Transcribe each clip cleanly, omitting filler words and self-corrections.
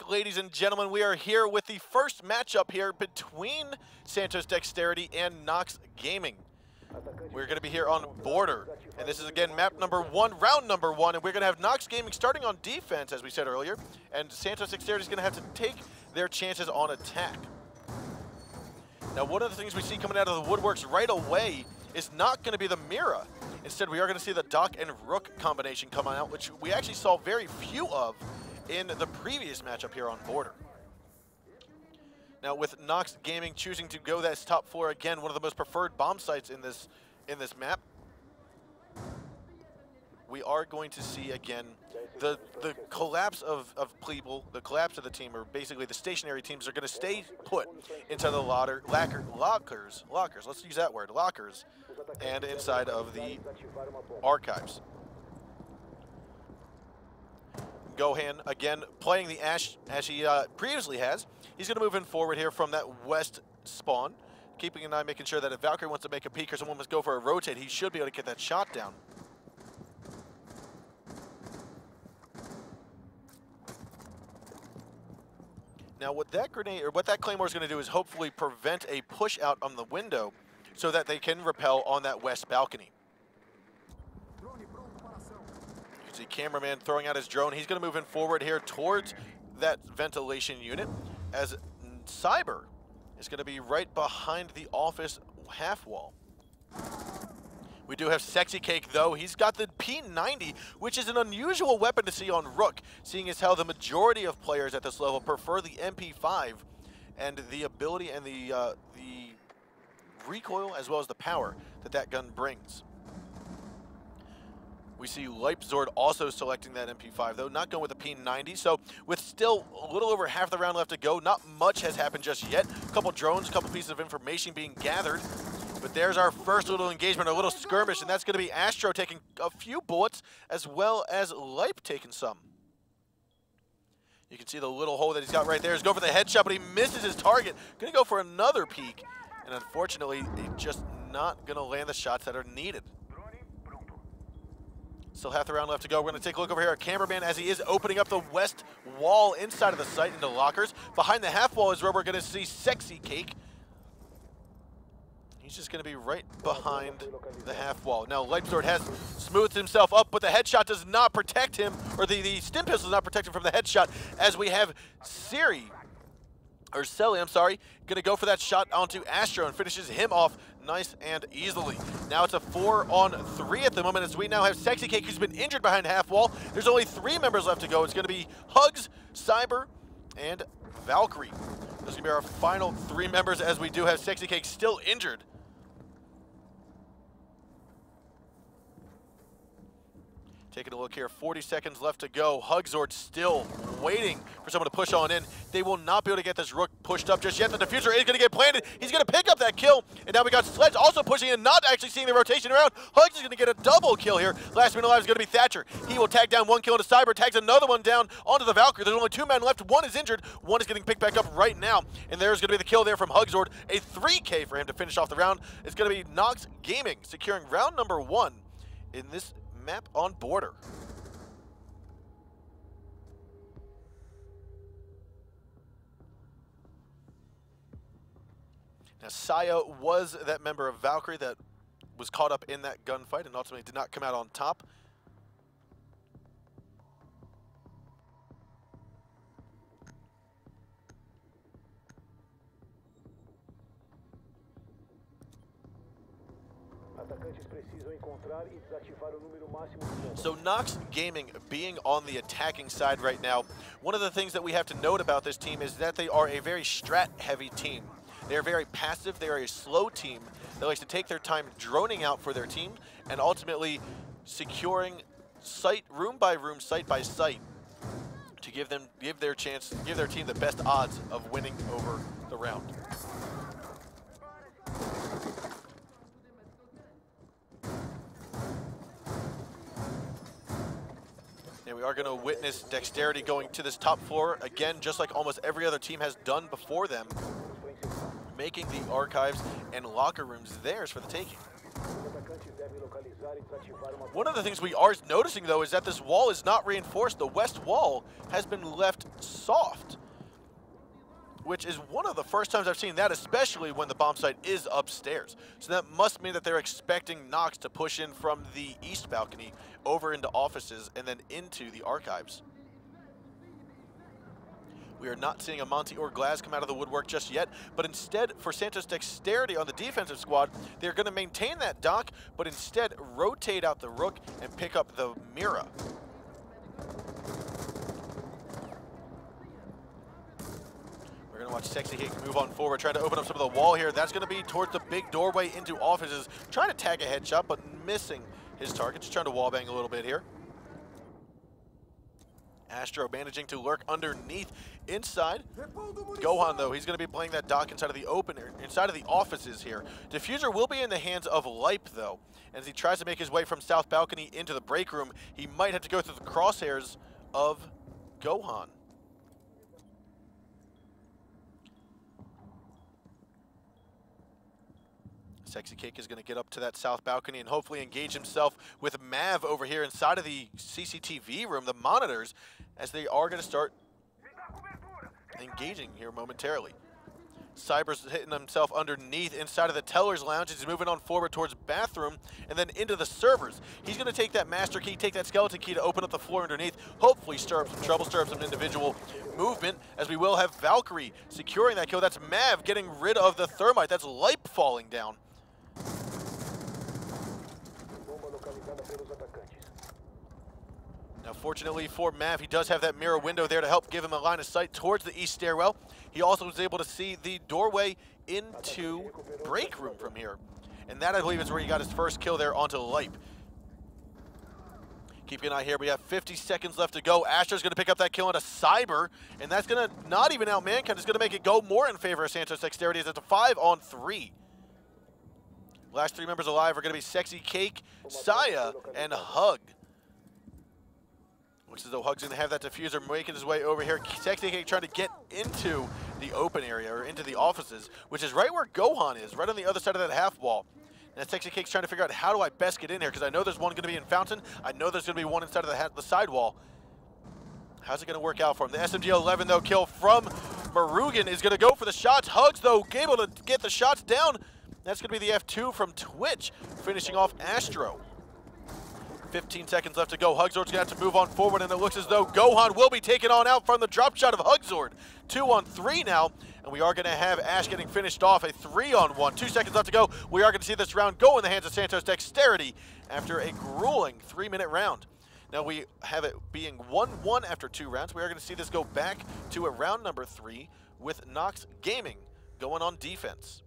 Ladies and gentlemen, we are here with the first matchup here between Santos Dexterity and NoX Gaming. We're going to be here on Border, and this is again map number 1, round number 1, and we're going to have NoX Gaming starting on defense, as we said earlier, and Santos Dexterity is going to have to take their chances on attack. Now, one of the things we see coming out of the woodworks right away is not going to be the Mira. Instead, we are going to see the Doc and Rook combination coming out, which we actually saw very few of in the previous matchup here on Border. Now, with NoX Gaming choosing to go that top floor again, one of the most preferred bomb sites in this map, we are going to see again the collapse of people, the collapse of the team, or basically the stationary teams are going to stay put into the lockers. Let's use that word, lockers, and inside of the archives. Gohan, again, playing the Ash as he previously has. He's going to move in forward here from that west spawn, keeping an eye, making sure that if Valkyrie wants to make a peek or someone must go for a rotate, he should be able to get that shot down. Now, what that grenade, or what that Claymore is going to do is hopefully prevent a push out on the window so that they can rappel on that west balcony. See cameraman throwing out his drone. He's going to move in forward here towards that ventilation unit, as Cyber is going to be right behind the office half wall. We do have Sexy Cake, though. He's got the P90, which is an unusual weapon to see on Rook, seeing as how the majority of players at this level prefer the MP5 and the ability and the recoil as well as the power that that gun brings. We see Leipzord also selecting that MP5, though, not going with the P90. So with still a little over half the round left to go, not much has happened just yet. A couple drones, a couple pieces of information being gathered. But there's our first little engagement, a little skirmish, and that's going to be Astro taking a few bullets, as well as Leip taking some. You can see the little hole that he's got right there. He's going for the headshot, but he misses his target. Going to go for another peek. And unfortunately, he's just not going to land the shots that are needed. Still half the round left to go. We're going to take a look over here at cameraman as he is opening up the west wall inside of the site into lockers. Behind the half wall is where we're going to see Sexy Cake. He's just going to be right behind the half wall. Now, Leipzord has smoothed himself up, but the headshot does not protect him, or the stim pistol does not protect him from the headshot, as we have Selly, going to go for that shot onto Astro and finishes him off nice and easily. Now it's a 4-on-3 at the moment, as we now have Sexy Cake, who's been injured behind half wall. There's only 3 members left to go. It's going to be Hugs, Cyber, and Valkyrie. Those are going to be our final 3 members, as we do have Sexy Cake still injured. Taking a look here, 40 seconds left to go. Hugzord still waiting for someone to push on in. They will not be able to get this Rook pushed up just yet. The diffuser is going to get planted. He's going to pick up that kill. And now we got Sledge also pushing in, not actually seeing the rotation around. Hugs is going to get a double kill here. Last man alive is going to be Thatcher. He will tag down 1 kill into Cyber, tags another one down onto the Valkyrie. There's only 2 men left. 1 is injured. 1 is getting picked back up right now. And there's going to be the kill there from Hugzord. A 3K for him to finish off the round. It's going to be NoX Gaming securing round number 1 in this map on Border. Now, Saya was that member of Valkyrie that was caught up in that gunfight and ultimately did not come out on top. So NoX Gaming being on the attacking side right now, one of the things that we have to note about this team is that they are a very strat-heavy team. They are very passive. They are a slow team that likes to take their time droning out for their team and ultimately securing site, room by room, site by site, to give their team the best odds of winning over the round. And we are going to witness Dexterity going to this top floor again, just like almost every other team has done before them, making the archives and locker rooms theirs for the taking. One of the things we are noticing, though, is that this wall is not reinforced. The west wall has been left soft, which is one of the first times I've seen that, especially when the bomb site is upstairs. So that must mean that they're expecting NoX to push in from the east balcony over into offices and then into the archives. We are not seeing a Monty or Glass come out of the woodwork just yet, but instead, for Santos Dexterity on the defensive squad, they're going to maintain that dock, but instead rotate out the Rook and pick up the Mira. We're going to watch Sexy Cake move on forward, trying to open up some of the wall here. That's going to be towards the big doorway into offices, trying to tag a headshot, but missing his target, just trying to wallbang a little bit here. Astro managing to lurk underneath inside. Gohan, though, he's going to be playing that dock inside of the opener, inside of the offices here. Diffuser will be in the hands of Lipe, though. As he tries to make his way from south balcony into the break room, he might have to go through the crosshairs of Gohan. Sexy Cake is going to get up to that south balcony and hopefully engage himself with Mav over here inside of the CCTV room, the monitors, as they are going to start engaging here momentarily. Cyber's hitting himself underneath inside of the teller's lounge as he's moving on forward towards bathroom and then into the servers. He's going to take that master key, take that skeleton key to open up the floor underneath, hopefully stir up some trouble, stir up some individual movement, as we will have Valkyrie securing that kill. That's Mav getting rid of the thermite. That's Lipe falling down. Now, fortunately for Mav, he does have that mirror window there to help give him a line of sight towards the east stairwell. He also was able to see the doorway into break room from here. And that, I believe, is where he got his first kill there onto Lipe. Keeping an eye here, we have 50 seconds left to go. Astro's going to pick up that kill on a Cyber, and that's going to not even out Mankind. It's going to make it go more in favor of Santos Dexterity, as it's a 5-on-3. Last three members alive are going to be Sexy Cake, Saya, and Hug. Looks as though Hug's going to have that diffuser making his way over here. Sexy Cake trying to get into the open area, or into the offices, which is right where Gohan is, right on the other side of that half wall. And Sexy Cake's trying to figure out, how do I best get in here? Because I know there's one going to be in Fountain. I know there's going to be one inside of the side wall. How's it going to work out for him? The SMG-11, though, kill from Marugan is going to go for the shots. Hugs, though, able to get the shots down. That's going to be the F2 from Twitch, finishing off Astro. 15 seconds left to go. Hugzord's going to have to move on forward, and it looks as though Gohan will be taken on out from the drop shot of Hugzord. 2-on-3 now, and we are going to have Ash getting finished off, a 3-on-1. 2 seconds left to go. We are going to see this round go in the hands of Santos Dexterity after a grueling 3-minute round. Now we have it being 1-1 after 2 rounds. We are going to see this go back to a round number 3 with NoX Gaming going on defense.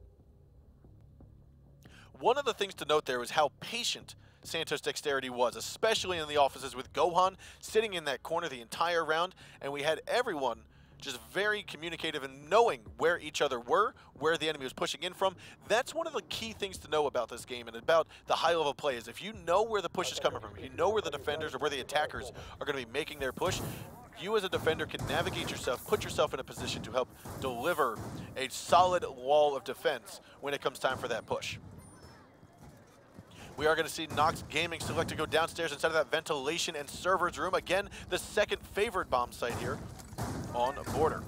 One of the things to note there is how patient Santos Dexterity was, especially in the offices with Gohan sitting in that corner the entire round, and we had everyone just very communicative and knowing where each other were, where the enemy was pushing in from. That's one of the key things to know about this game and about the high-level play, is if you know where the push is coming from, if you know where the defenders or where the attackers are going to be making their push, you as a defender can navigate yourself, put yourself in a position to help deliver a solid wall of defense when it comes time for that push. We are going to see NoX Gaming select to go downstairs inside of that ventilation and servers room. Again, the second favored bomb site here on border.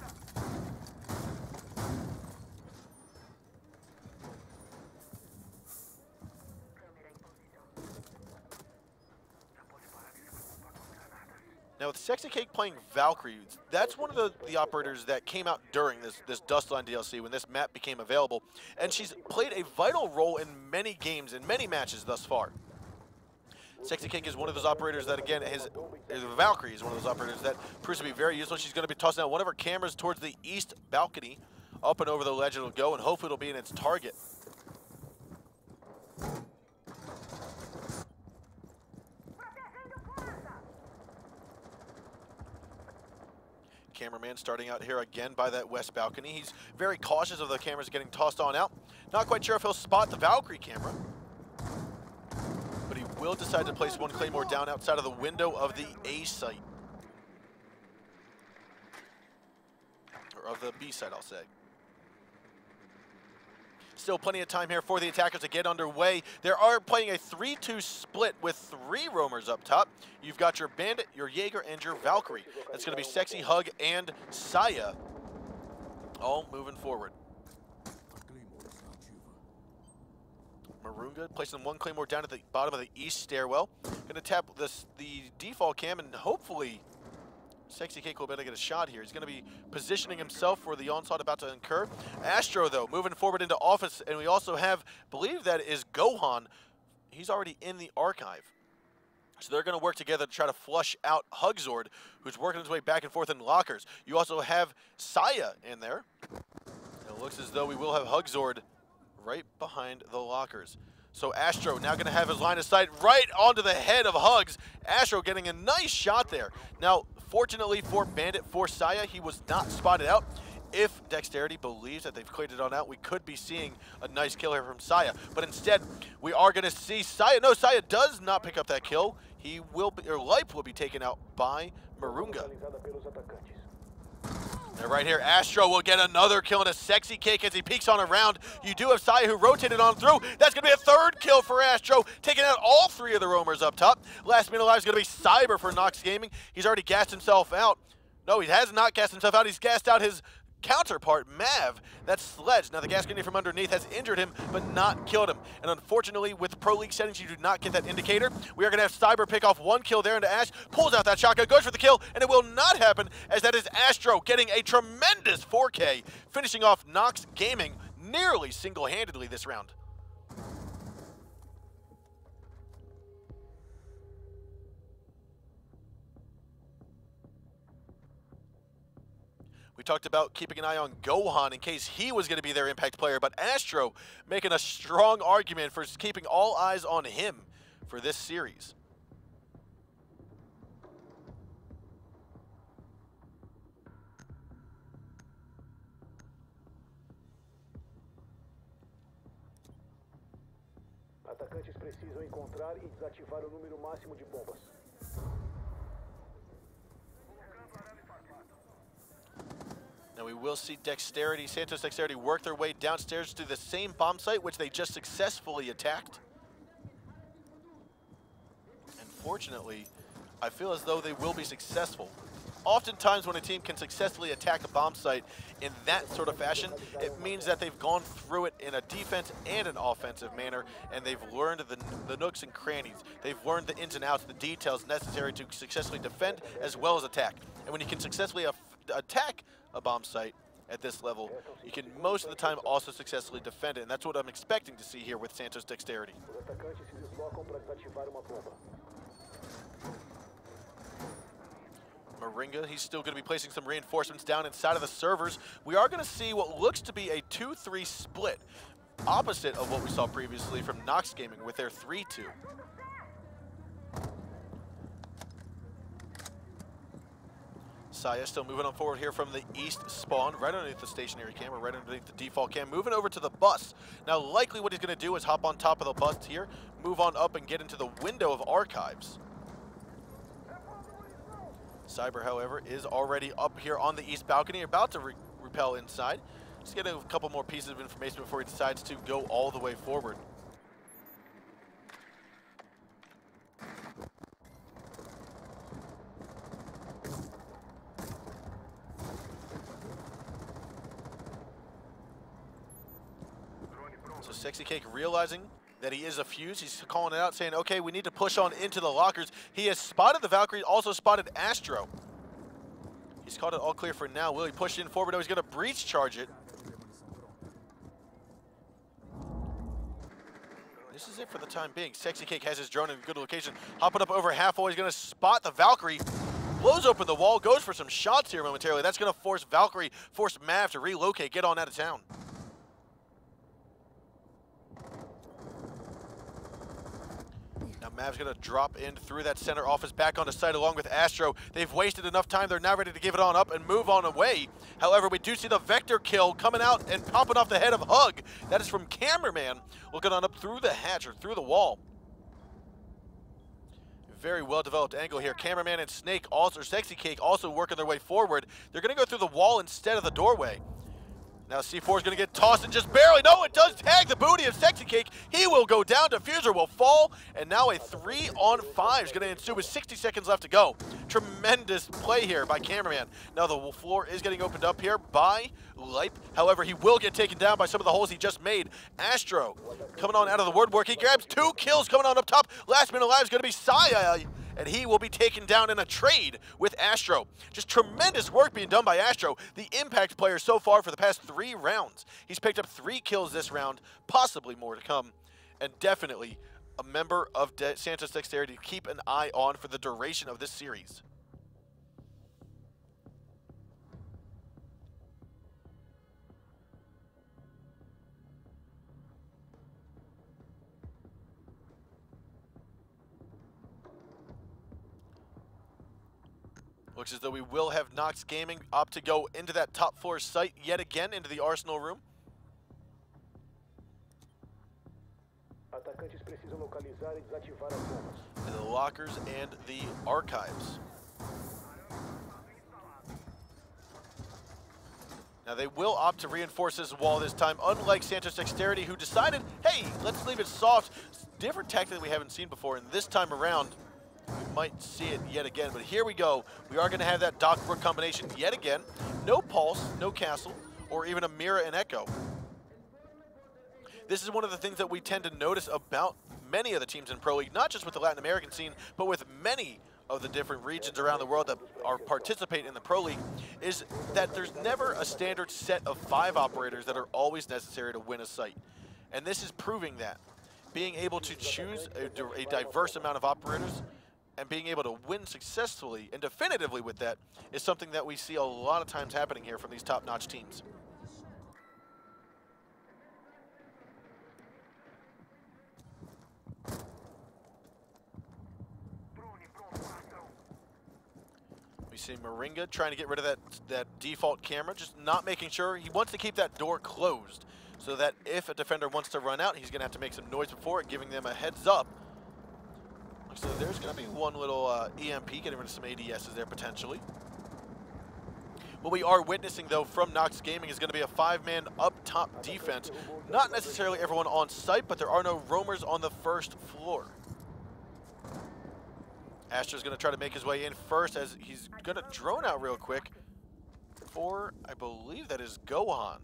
Now with Sexy Cake playing Valkyrie, that's one of the operators that came out during this Dustline DLC when this map became available, and she's played a vital role in many games, in many matches thus far. Sexy Cake is one of those operators that, again, Valkyrie is one of those operators that proves to be very useful. She's going to be tossing out one of her cameras towards the east balcony. Up and over the ledge it'll go, and hopefully it'll be in its target. Cameraman starting out here again by that west balcony. He's very cautious of the cameras getting tossed on out. Not quite sure if he'll spot the Valkyrie camera, but he will decide to place one Claymore down outside of the window of the A site. Or of the B site, I'll say. Still plenty of time here for the attackers to get underway. They are playing a 3-2 split with 3 roamers up top. You've got your Bandit, your Jaeger, and your Valkyrie. That's going to be Sexy, Hug, and Saya, all moving forward. Marunga placing 1 Claymore down at the bottom of the east stairwell. Going to tap the default cam, and hopefully Sexy Cake will be able to get a shot here. He's going to be positioning himself for the onslaught about to incur. Astro, though, moving forward into office, and we also have, believe that is Gohan. He's already in the archive. So they're going to work together to try to flush out Hugzord, who's working his way back and forth in lockers. You also have Saya in there. It looks as though we will have Hugzord right behind the lockers. So Astro now going to have his line of sight right onto the head of Hugs. Astro getting a nice shot there. Now, fortunately for Bandit, for Saya, he was not spotted out. If Dexterity believes that they've cleared it on out, we could be seeing a nice kill here from Saya. But instead, we are going to see Saya. No, Saya does not pick up that kill. He will be, or Life will be taken out by Marunga. And right here, Astro will get another kill and a Sexy Cake as he peeks on around. You do have Saya who rotated on through. That's going to be a 3rd kill for Astro, taking out all 3 of the roamers up top. Last minute alive is going to be Cyber for NoX Gaming. He's already gassed himself out. No, he has not gassed himself out. He's gassed out his counterpart, Mav. That's Sledge. Now, the gas grenade from underneath has injured him, but not killed him. And unfortunately, with Pro League settings, you do not get that indicator. We are going to have Cyber pick off 1 kill there into Ash, pulls out that shotgun, goes for the kill, and it will not happen, as that is Astro getting a tremendous 4K, finishing off NoX Gaming nearly single-handedly this round. We talked about keeping an eye on Gohan in case he was going to be their impact player, but Astro making a strong argument for keeping all eyes on him for this series. Atacantes precisam encontrar e desativar o número máximo de bombas. Now we will see Dexterity, Santos Dexterity work their way downstairs to the same bomb site, which they just successfully attacked. And fortunately, I feel as though they will be successful. Oftentimes when a team can successfully attack a bomb site in that sort of fashion, it means that they've gone through it in a defense and an offensive manner, and they've learned the nooks and crannies. They've learned the ins and outs, the details necessary to successfully defend as well as attack. And when you can successfully attack a bomb site at this level, you can most of the time also successfully defend it, and that's what I'm expecting to see here with Santos Dexterity. Marunga, he's still going to be placing some reinforcements down inside of the servers. We are going to see what looks to be a 2-3 split, opposite of what we saw previously from NoX Gaming with their 3-2. Saya still moving on forward here from the east spawn, right underneath the stationary camera, right underneath the default cam, moving over to the bus. Now, likely what he's going to do is hop on top of the bus here, move on up and get into the window of archives. Cyber, however, is already up here on the east balcony, about to repel inside. Just getting a couple more pieces of information before he decides to go all the way forward. So Sexy Cake realizing that he is a fuse, he's calling it out, saying, okay, we need to push on into the lockers. He has spotted the Valkyrie, also spotted Astro. He's called it all clear for now. Will he push in forward? No, he's going to breach charge it. This is it for the time being. Sexy Cake has his drone in a good location. Hopping up over half wall, he's going to spot the Valkyrie. Blows open the wall, goes for some shots here momentarily. That's going to force Valkyrie, force Mav to relocate, get on out of town. Now Mav's going to drop in through that center office back onto site along with Astro. They've wasted enough time. They're now ready to give it on up and move on away. However, we do see the Vector kill coming out and popping off the head of Hug. That is from Cameraman, looking on up through the hatch or through the wall. Very well-developed angle here. Cameraman and Snake, also, or Sexy Cake, also working their way forward. They're going to go through the wall instead of the doorway. Now C4 is going to get tossed and just barely. No, it does tag the booty of Sexy Cake. He will go down. Diffuser will fall. And now a 3-on-5 is going to ensue with 60 seconds left to go. Tremendous play here by Cameraman. Now the floor is getting opened up here by Lipe. However, he will get taken down by some of the holes he just made. Astro coming on out of the woodwork. He grabs 2 kills coming on up top. Last man alive is going to be Saya, and he will be taken down in a trade with Astro. Just tremendous work being done by Astro, the impact player so far for the past 3 rounds. He's picked up 3 kills this round, possibly more to come, and definitely a member of Santos Dexterity to keep an eye on for the duration of this series. Looks as though we will have NoX Gaming opt to go into that top floor site yet again, into the Arsenal room. Atacantes precisam localizar e desativar as bombas. And the lockers and the archives. Now they will opt to reinforce this wall this time, unlike Santos Dexterity, who decided, hey, let's leave it soft. Different tactic that we haven't seen before, and this time around, we might see it yet again, but here we go. We are going to have that Doc Brook combination yet again. No Pulse, no Castle, or even a Mira and Echo. This is one of the things that we tend to notice about many of the teams in Pro League, not just with the Latin American scene, but with many of the different regions around the world that are participating in the Pro League, is that there's never a standard set of 5 operators that are always necessary to win a site. And this is proving that. Being able to choose a diverse amount of operators and being able to win successfully and definitively with that is something that we see a lot of times happening here from these top-notch teams. We see Moringa trying to get rid of that default camera, just not making sure. He wants to keep that door closed so that if a defender wants to run out, he's going to have to make some noise before it, giving them a heads up. So there's going to be one little EMP, getting rid of some ADSs there potentially. What we are witnessing, though, from NoX Gaming is going to be a 5-man up-top defense. Not necessarily everyone on site, but there are no roamers on the first floor. Astro's going to try to make his way in first, as he's going to drone out real quick for, I believe that is Gohan.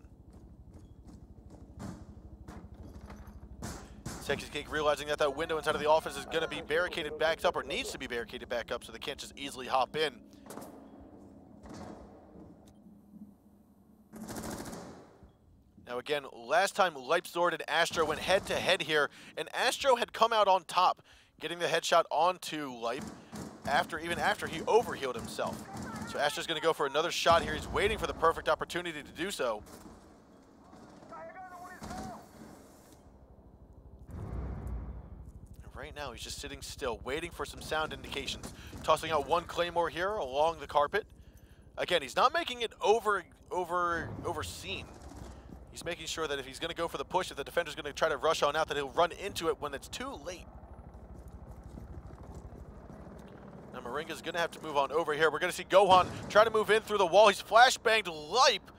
Sexy Cake realizing that that window inside of the office is going to be barricaded back up, or needs to be barricaded back up, so they can't just easily hop in. Now again, last time Leipzord and Astro went head-to-head here, and Astro had come out on top, getting the headshot onto Lipe even after he overhealed himself. So Astro's going to go for another shot here. He's waiting for the perfect opportunity to do so. Right now, he's just sitting still, waiting for some sound indications. Tossing out one Claymore here along the carpet. Again, he's not making it overseen. He's making sure that if he's going to go for the push, if the defender's going to try to rush on out, that he'll run into it when it's too late. Now Moringa's going to have to move on over here. We're going to see Gohan try to move in through the wall. He's flashbanged Lipe.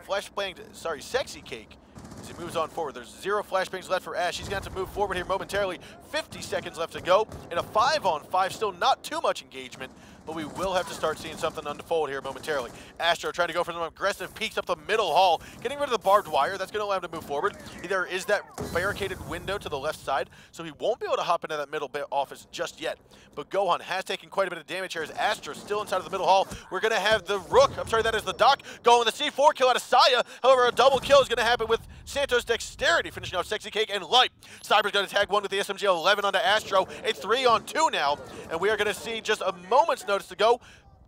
Flashbanged, Sexy Cake. As he moves on forward, there's 0 flashbangs left for Ash. He's going to have to move forward here momentarily. 50 seconds left to go. In a 5-on-5, still not too much engagement, but we will have to start seeing something unfold here momentarily. Astro trying to go for some aggressive peeks up the middle hall, getting rid of the barbed wire. That's going to allow him to move forward. There is that barricaded window to the left side, so he won't be able to hop into that middle office just yet. But Gohan has taken quite a bit of damage here as Astro still inside of the middle hall. We're going to have the Rook, that is the Doc, going the C4 kill out of Saya. However, a double kill is going to happen with Santos Dexterity, finishing off Sexy Cake and Lipe. Cyber's going to tag one with the SMG-11 onto Astro. A 3-on-2 now, and we are going to see just a moment's notice to go.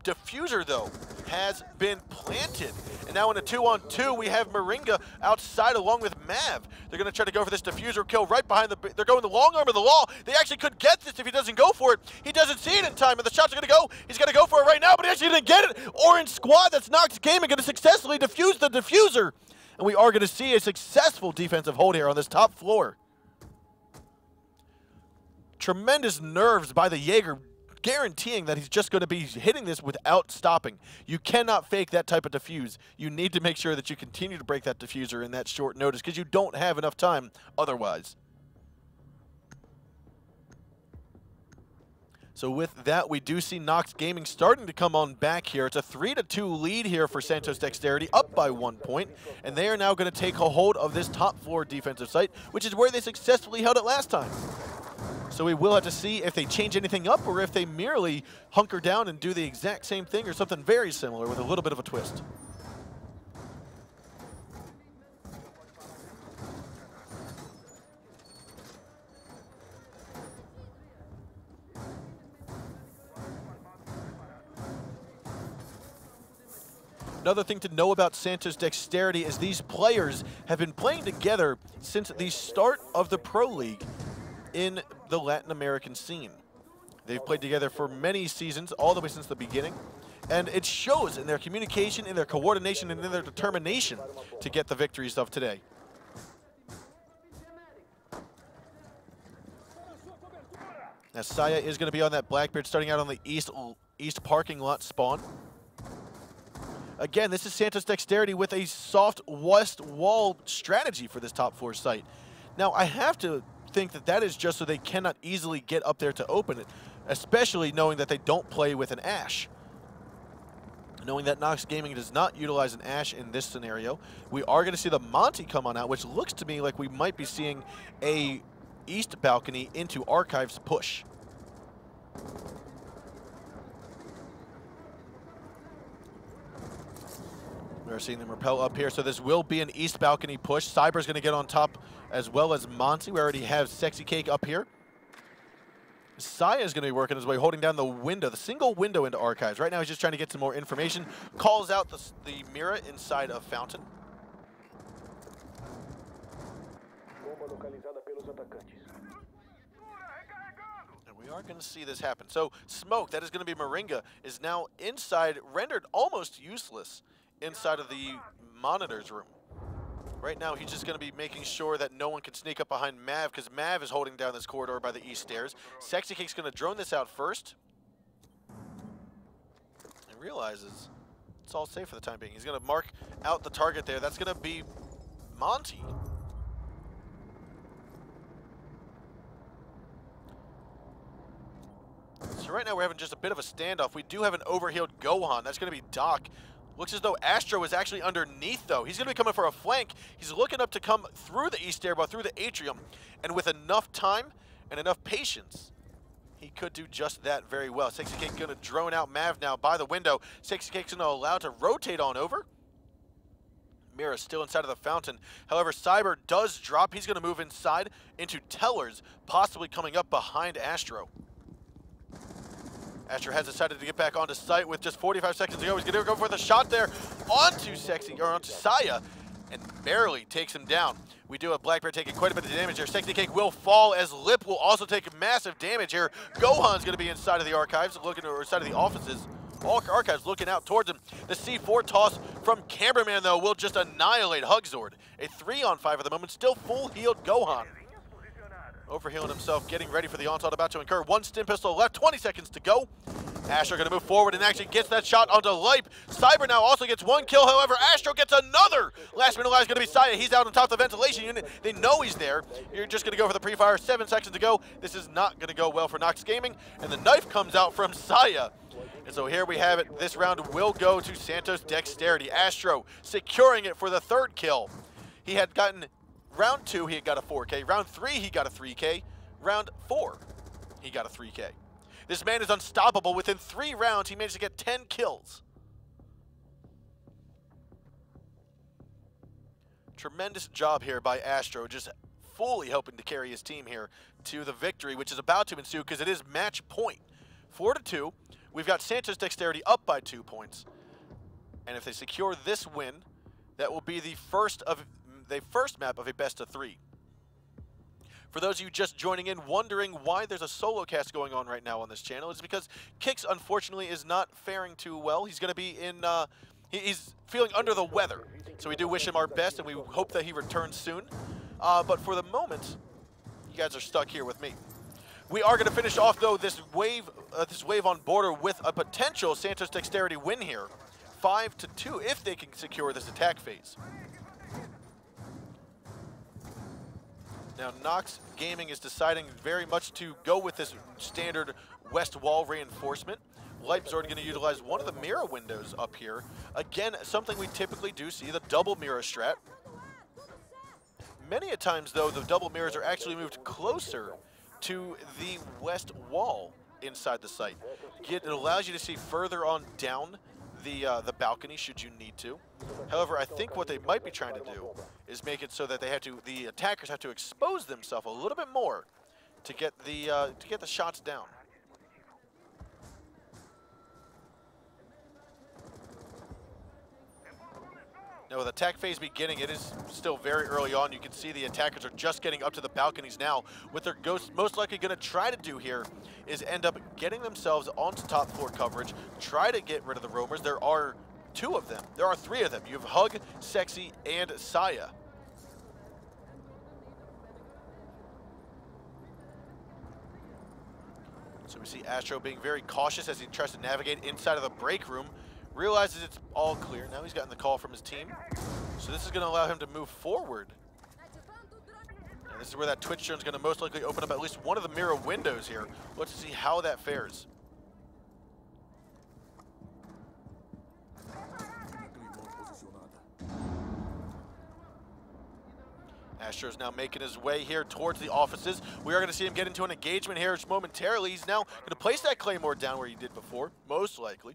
Diffuser, though, has been planted. And now in a 2-on-2, we have Moringa outside along with Mav. They're going to try to go for this Diffuser kill right behind they're going the long arm of the law. They actually could get this if he doesn't go for it. He doesn't see it in time, and the shots are going to go. He's going to go for it right now, but he actually didn't get it. Orange squad, that's NoX Gaming, going to successfully defuse the Diffuser. And we are going to see a successful defensive hold here on this top floor. Tremendous nerves by the Jaeger, guaranteeing that he's just going to be hitting this without stopping. You cannot fake that type of defuse. You need to make sure that you continue to break that diffuser in that short notice because you don't have enough time otherwise. So with that, we do see NoX Gaming starting to come on back here. It's a 3-2 lead here for Santos Dexterity, up by 1 point, and they are now going to take a hold of this top floor defensive site, which is where they successfully held it last time. So we will have to see if they change anything up or if they merely hunker down and do the exact same thing or something very similar with a little bit of a twist. Another thing to know about Santos Dexterity is these players have been playing together since the start of the Pro League in the Latin American scene. They've played together for many seasons, all the way since the beginning, and it shows in their communication, in their coordination, and in their determination to get the victories of today. Now Saya is going to be on that Blackbeard starting out on the east parking lot spawn. Again, this is Santos Dexterity with a soft west wall strategy for this top floor site. Now, I have to think that that is just so they cannot easily get up there to open it, especially knowing that they don't play with an Ash. Knowing that NoX Gaming does not utilize an Ash in this scenario, we are going to see the Monty come on out, which looks to me like we might be seeing a east balcony into Archives push. We're seeing them rappel up here, so this will be an east balcony push. Cyber's going to get on top as well as Monty. We already have Sexy Cake up here. Saya's going to be working his way, holding down the window, the single window into Archives. Right now he's just trying to get some more information. Calls out the mirror inside of Fountain. And we are going to see this happen. So Smoke, that is going to be Moringa, is now inside, rendered almost useless inside of the monitors room. Right now, he's just going to be making sure that no one can sneak up behind Mav, because Mav is holding down this corridor by the east stairs. Sexy Cake's going to drone this out first. And realizes it's all safe for the time being. He's going to mark out the target there. That's going to be Monty. So right now, we're having just a bit of a standoff. We do have an overhealed Gohan. That's going to be Doc. Looks as though Astro is actually underneath, though. He's going to be coming for a flank. He's looking up to come through the east stairwell, through the atrium. And with enough time and enough patience, he could do just that very well. Sexy Cake going to drone out Mav now by the window. Sexy Cake's going to allow to rotate on over. Mira still inside of the Fountain. However, Cyber does drop. He's going to move inside into Tellers, possibly coming up behind Astro. Astro has decided to get back onto site with just 45 seconds to go. He's going to go for the shot there onto Saya, and barely takes him down. We do have Blackbeard taking quite a bit of damage here. Sexy Cake will fall as Lip will also take massive damage here. Gohan's going to be inside of the Archives, looking or inside of the offices. All Archives looking out towards him. The C4 toss from Cameraman, though, will just annihilate Hugzord. A 3-on-5 at the moment, still full healed Gohan. Overhealing himself, getting ready for the onslaught about to incur. One stim pistol left, 20 seconds to go. Astro going to move forward and actually gets that shot onto Lipe. Cyber now also gets one kill, however, Astro gets another. Last minute alive is going to be Saya. He's out on top of the ventilation unit. They know he's there. You're just going to go for the pre-fire. 7 seconds to go. This is not going to go well for NoX Gaming, and the knife comes out from Saya. And so here we have it. This round will go to Santos Dexterity. Astro securing it for the 3rd kill. He had gotten round 2, he had got a 4K. Round 3, he got a 3K. Round 4, he got a 3K. This man is unstoppable. Within 3 rounds, he managed to get 10 kills. Tremendous job here by Astro, just fully hoping to carry his team here to the victory, which is about to ensue because it is match point. 4-2. We've got Santos Dexterity up by 2 points. And if they secure this win, that will be the first map of a best-of-3. For those of you just joining in, wondering why there's a solo cast going on right now on this channel, it's because Kix, unfortunately, is not faring too well. He's going to be in, he's feeling under the weather. So we do wish him our best, and we hope that he returns soon. But for the moment, you guys are stuck here with me. We are going to finish off, though, this wave on border with a potential Santos Dexterity win here. 5-2 if they can secure this attack phase. Now, NoX Gaming is deciding very much to go with this standard west wall reinforcement. LATAM going to utilize one of the mirror windows up here. Again, something we typically do see, the double mirror strat. Many a times, though, the double mirrors are actually moved closer to the west wall inside the site. It allows you to see further on down the balcony should you need to. However, I think what they might be trying to do is make it so that the attackers have to expose themselves a little bit more to get the shots down. Now, with attack phase beginning, it is still very early on. You can see the attackers are just getting up to the balconies now. What they're most likely going to try to do here is end up getting themselves onto top floor coverage, try to get rid of the roamers. There are 2 of them. There are 3 of them. You have Hug, Sexy, and Saya. So we see Astro being very cautious as he tries to navigate inside of the break room. Realizes it's all clear. Now he's gotten the call from his team. So this is going to allow him to move forward. And this is where that Twitch drone is going to most likely open up at least one of the mirror windows here. Let's see how that fares. Astro's now making his way here towards the offices. We are going to see him get into an engagement here momentarily. He's now going to place that Claymore down where he did before, most likely.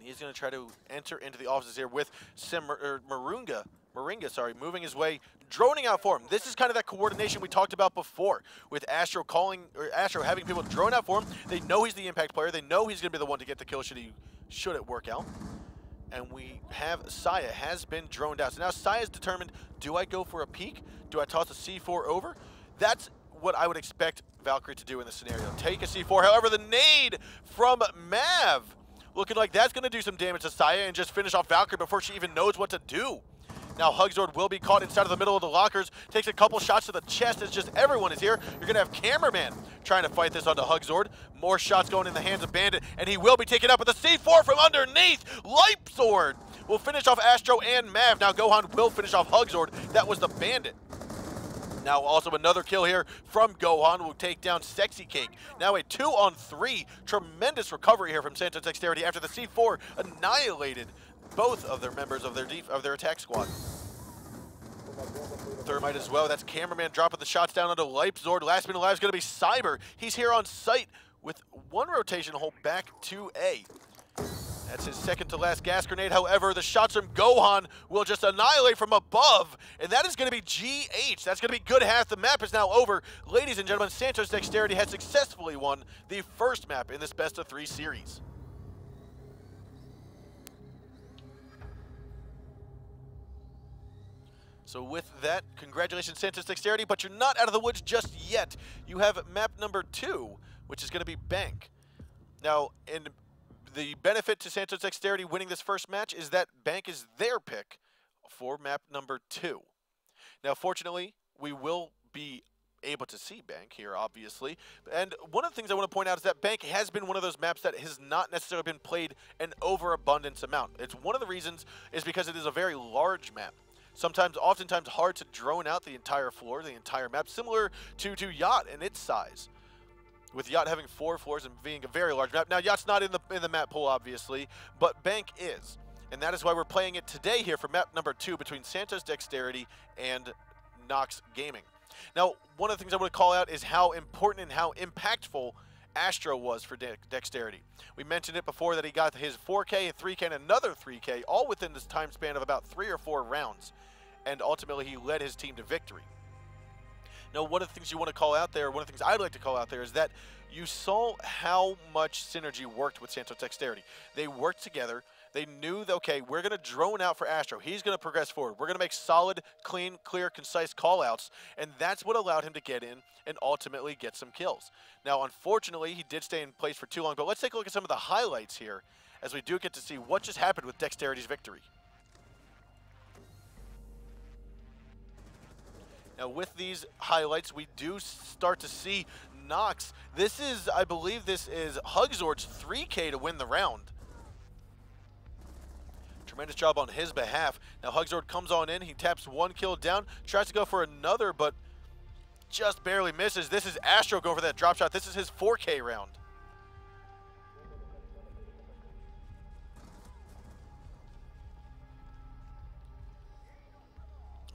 He's going to try to enter into the offices here with Moringa, moving his way, droning out for him. This is kind of that coordination we talked about before, with Astro having people drone out for him. They know he's the impact player. They know he's going to be the one to get the kill should it work out. And we have Saya has been droned out. So now Saya's determined, do I go for a peek? Do I toss a C4 over? That's what I would expect Valkyrie to do in this scenario. Take a C4. However, the nade from Mav looking like that's going to do some damage to Saya and just finish off Valkyrie before she even knows what to do. Now Hugzord will be caught inside of the middle of the lockers, takes a couple shots to the chest as just everyone is here. You're going to have Cameraman trying to fight this onto Hugzord. More shots going in the hands of Bandit, and he will be taken up with a C4 from underneath. Lightsword will finish off Astro and Mav. Now Gohan will finish off Hugzord. That was the Bandit. Now also another kill here from Gohan will take down Sexy Cake. Now a 2-on-3. Tremendous recovery here from Santos Dexterity after the C4 annihilated both of their members of their attack squad. Thermite as well. That's Cameraman dropping the shots down onto Lightsword. Last man alive is going to be Cyber. He's here on site with 1 rotation hold back to A. That's his second to last gas grenade. However, the shots from Gohan will just annihilate from above, and that is going to be GH. That's going to be good half. The map is now over. Ladies and gentlemen, Santos Dexterity has successfully won the first map in this best-of-3 series. So with that, congratulations, Santos Dexterity, but you're not out of the woods just yet. You have map number 2, which is going to be Bank. Now, the benefit to Santos Dexterity winning this first match is that Bank is their pick for map number 2. Now, fortunately, we will be able to see Bank here, obviously. And one of the things I want to point out is that Bank has been one of those maps that has not necessarily been played an overabundance amount. It's one of the reasons is because it is a very large map. Oftentimes hard to drone out the entire floor, the entire map, similar to Yacht and its size. With Yacht having 4 floors and being a very large map. Now, Yacht's not in the map pool, obviously, but Bank is. And that is why we're playing it today here for map number 2 between Santos Dexterity and NoX Gaming. Now, one of the things I want to call out is how important and how impactful Astro was for Dexterity. We mentioned it before that he got his 4K, 3K, and another 3K, all within this time span of about 3 or 4 rounds. And ultimately, he led his team to victory. Now, one of the things you want to call out there, one of the things I'd like to call out there is that you saw how much synergy worked with Santos Dexterity. They worked together. They knew that, okay, we're going to drone out for Astro. He's going to progress forward. We're going to make solid, clean, clear, concise call-outs, and that's what allowed him to get in and ultimately get some kills. Now, unfortunately, he did stay in place for too long, but let's take a look at some of the highlights here as we do get to see what just happened with Dexterity's victory. Now with these highlights, we do start to see NoX. This is, I believe this is Hugzord's 3K to win the round. Tremendous job on his behalf. Now Hugzord comes on in, he taps 1 kill down, tries to go for another, but just barely misses. This is Astro going for that drop shot. This is his 4K round.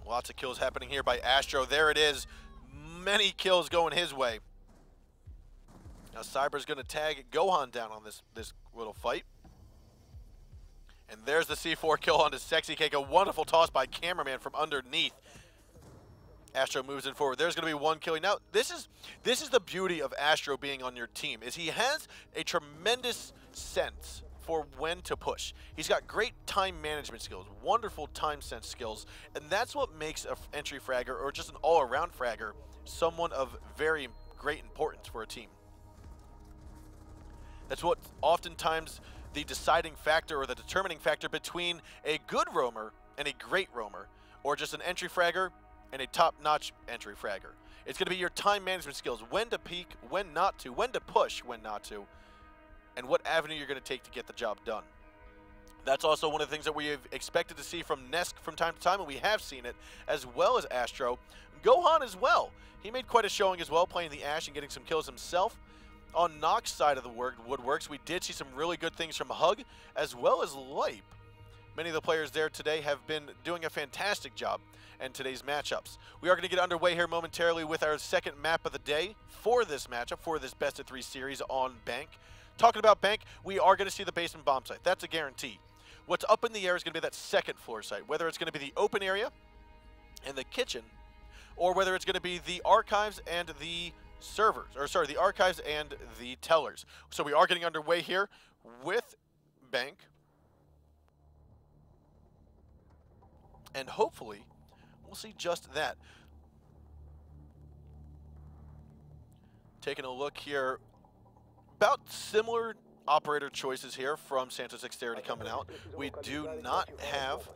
Lots of kills happening here by Astro. There it is. Many kills going his way. Now Cyber's going to tag Gohan down on this little fight. And there's the C4 kill onto Sexy Cake. A wonderful toss by Cameraman from underneath. Astro moves in forward. There's going to be 1 killing. Now, this is the beauty of Astro being on your team, is he has a tremendous sense for when to push. He's got great time management skills, wonderful time sense skills, and that's what makes an entry fragger or just an all-around fragger someone of very great importance for a team. That's what oftentimes the deciding factor or the determining factor between a good roamer and a great roamer, or just an entry fragger and a top-notch entry fragger. It's going to be your time management skills, when to peek, when not to, when to push, when not to, and what avenue you're going to take to get the job done. That's also one of the things that we have expected to see from Nesk from time to time, and we have seen it, as well as Astro. Gohan as well. He made quite a showing as well, playing the Ash and getting some kills himself. On NoX side of the woodworks, we did see some really good things from Hug, as well as Lipe. Many of the players there today have been doing a fantastic job in today's matchups. We are going to get underway here momentarily with our second map of the day for this matchup, for this best-of-3 series on Bank. Talking about Bank, we are going to see the basement bomb site. That's a guarantee. What's up in the air is going to be that second floor site, whether it's going to be the open area and the kitchen, or whether it's going to be the archives and the servers, or sorry, the archives and the tellers. So we are getting underway here with Bank. And hopefully, we'll see just that. Taking a look here, about similar operator choices here from Santos Dexterity coming out. We do not have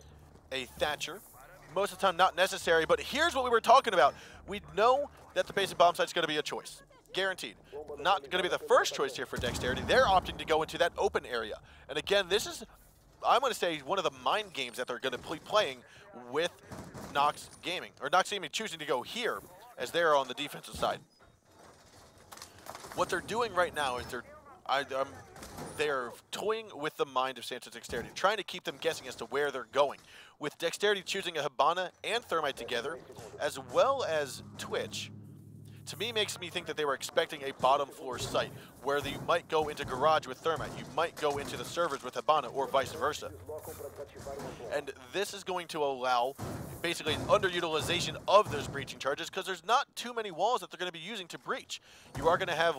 a Thatcher. Most of the time not necessary, but here's what we were talking about. We know that the basic bomb site's going to be a choice. Guaranteed. Not going to be the first choice here for Dexterity. They're opting to go into that open area. And again, this is, I'm going to say, one of the mind games that they're going to be playing with NoX Gaming. Or NoX Gaming choosing to go here as they're on the defensive side. What they're doing right now is they're toying with the mind of Santos Dexterity, trying to keep them guessing as to where they're going. With Dexterity choosing a Hibana and Thermite together, as well as Twitch, to me makes me think that they were expecting a bottom floor site, where you might go into Garage with Thermite, you might go into the servers with Hibana, or vice versa. And this is going to allow basically an underutilization of those breaching charges, because there's not too many walls that they're going to be using to breach. You are going to have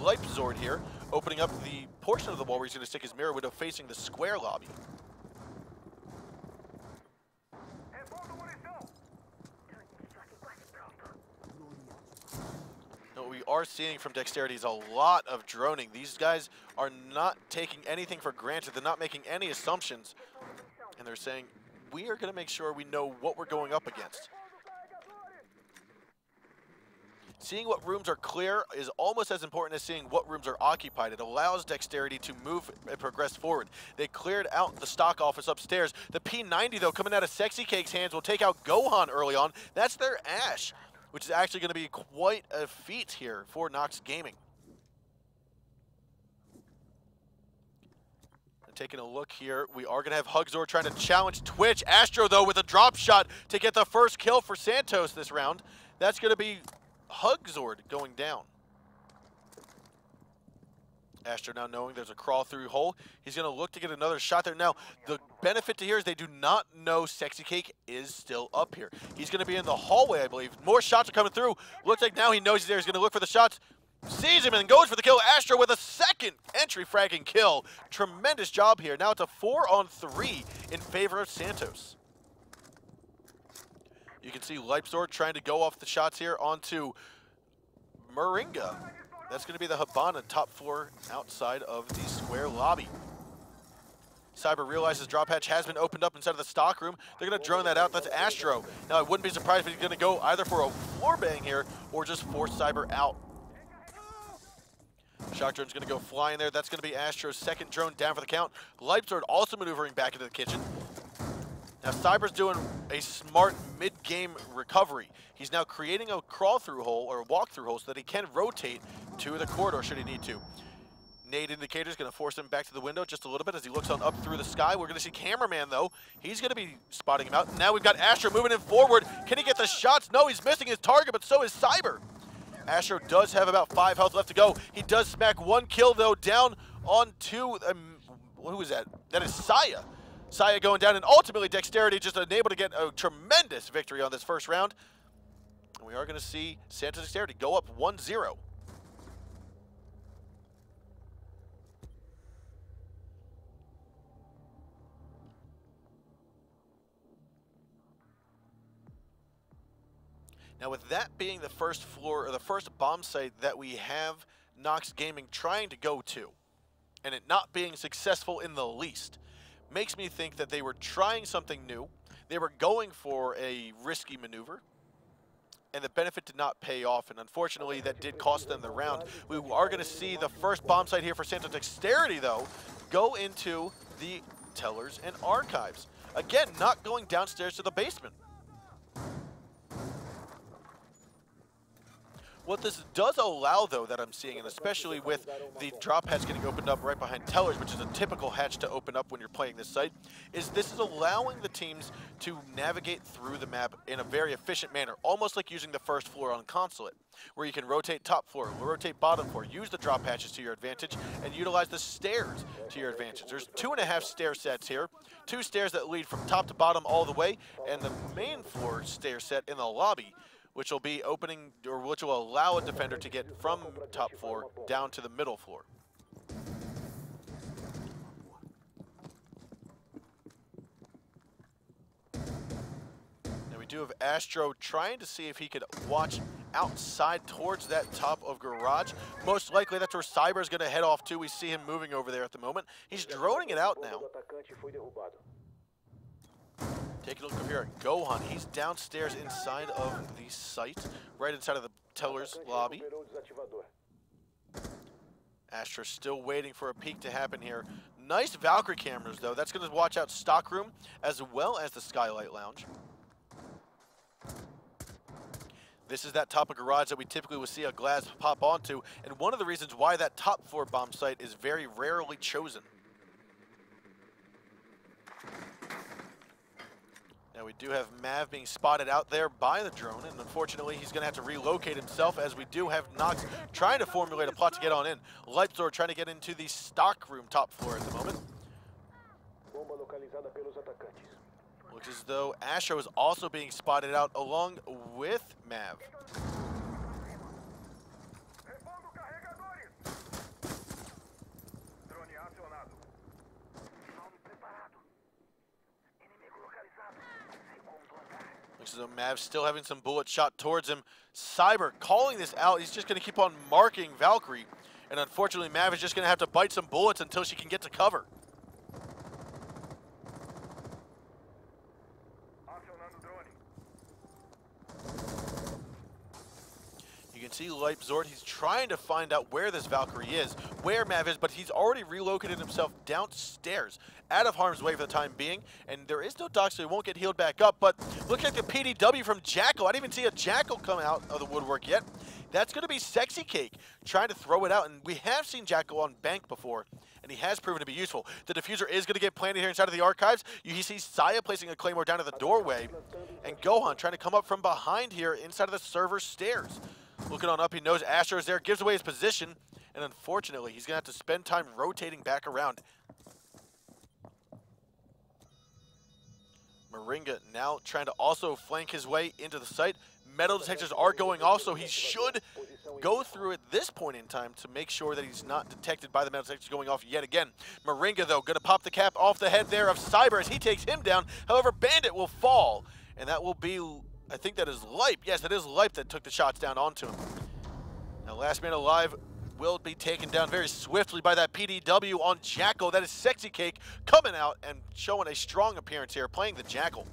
Lipe Zord here, opening up the portion of the wall where he's going to stick his mirror window facing the square lobby. What we are seeing from Dexterity is a lot of droning. These guys are not taking anything for granted. They're not making any assumptions. And they're saying, we are going to make sure we know what we're going up against. Seeing what rooms are clear is almost as important as seeing what rooms are occupied. It allows Dexterity to move and progress forward. They cleared out the stock office upstairs. The P90, though, coming out of Sexy Cake's hands, will take out Gohan early on. That's their Ash, which is actually going to be quite a feat here for NoX Gaming. And taking a look here, we are going to have Hugzord trying to challenge Twitch. Astro, though, with a drop shot to get the first kill for Santos this round. That's going to be Hugzord going down. Astro now knowing there's a crawl-through hole. He's going to look to get another shot there. Now, the benefit to here is they do not know Sexy Cake is still up here. He's going to be in the hallway, I believe. More shots are coming through. Looks like now he knows he's there. He's going to look for the shots. Sees him and goes for the kill. Astro with a second entry fragging kill. Tremendous job here. Now it's a 4-on-3 in favor of Santos. You can see Lipe Zord trying to go off the shots here onto Moringa. That's going to be the Hibana top floor outside of the square lobby. Cyber realizes drop hatch has been opened up inside of the stock room. They're going to drone that out. That's Astro. Now, I wouldn't be surprised if he's going to go either for a floor bang here or just force Cyber out. Shock drone's going to go flying there. That's going to be Astro's second drone down for the count. Leipzig also maneuvering back into the kitchen. Now, Cyber's doing a smart mid-game recovery. He's now creating a crawl-through hole or walk-through hole so that he can rotate to the corridor should he need to. Nade indicator is going to force him back to the window just a little bit as he looks on up through the sky. We're going to see Cameraman, though. He's going to be spotting him out. Now we've got Astro moving him forward. Can he get the shots? No, he's missing his target, but so is Cyber. Astro does have about 5 health left to go. He does smack 1 kill, though, down on 2. Who is that? That is Saya. Saya going down, and ultimately Dexterity just unable to get a tremendous victory on this first round. And we are going to see Santos Dexterity go up 1-0. Now, with that being the first floor, or the first bomb site that we have NoX Gaming trying to go to, and it not being successful in the least, makes me think that they were trying something new. They were going for a risky maneuver, and the benefit did not pay off, and unfortunately that did cost them the round. We are going to see the first bomb site here for Santos Dexterity, though, go into the tellers and archives. Again, not going downstairs to the basement. What this does allow, though, that I'm seeing, and especially with the drop hatch getting opened up right behind tellers, which is a typical hatch to open up when you're playing this site, is this is allowing the teams to navigate through the map in a very efficient manner, almost like using the first floor on Consulate, where you can rotate top floor, rotate bottom floor, use the drop hatches to your advantage, and utilize the stairs to your advantage. There's 2.5 stair sets here, 2 stairs that lead from top to bottom all the way, and the main floor stair set in the lobby, which will be opening, or which will allow a defender to get from top floor down to the middle floor. Now we do have Astro trying to see if he could watch outside towards that top of garage. Most likely that's where Cyber is going to head off to. We see him moving over there at the moment. He's droning it out now. Take a look up here at Gohan. He's downstairs inside of the site, right inside of the teller's lobby. Astra still waiting for a peek to happen here. Nice Valkyrie cameras, though. That's going to watch out stockroom as well as the Skylight Lounge. This is that top of garage that we typically would see a glass pop onto, and one of the reasons why that top floor bomb site is very rarely chosen. Now we do have Mav being spotted out there by the drone, and unfortunately he's going to have to relocate himself, as we do have NoX trying to formulate a plot to get on in. Leipzig trying to get into the stock room top floor at the moment. Looks as though Astro is also being spotted out along with Mav. Looks as though Mav's still having some bullets shot towards him. Cyber calling this out. He's just going to keep on marking Valkyrie. And unfortunately, Mav is just going to have to bite some bullets until she can get to cover. You can see Leipzig, he's trying to find out where this Valkyrie is, where Mav is, but he's already relocated himself downstairs, out of harm's way for the time being, and there is no doc, so he won't get healed back up, but looks like the PDW from Jackal. I didn't even see a Jackal come out of the woodwork yet. That's going to be Sexy Cake, trying to throw it out, and we have seen Jackal on Bank before, and he has proven to be useful. The diffuser is going to get planted here inside of the archives. You see Saya placing a claymore down at the doorway, and Gohan trying to come up from behind here inside of the server stairs. Looking on up, he knows Astro is there, gives away his position, and unfortunately, he's going to have to spend time rotating back around. Moringa now trying to also flank his way into the site. Metal detectors are going off, so he should go through at this point in time to make sure that he's not detected by the metal detectors going off yet again. Moringa, though, going to pop the cap off the head there of Cyber as he takes him down. However, Bandit will fall, and that will be, I think that is Leip. Yes, it is Leip that took the shots down onto him. Now, last man alive will be taken down very swiftly by that PDW on Jackal. That is Sexy Cake coming out and showing a strong appearance here, playing the Jackal.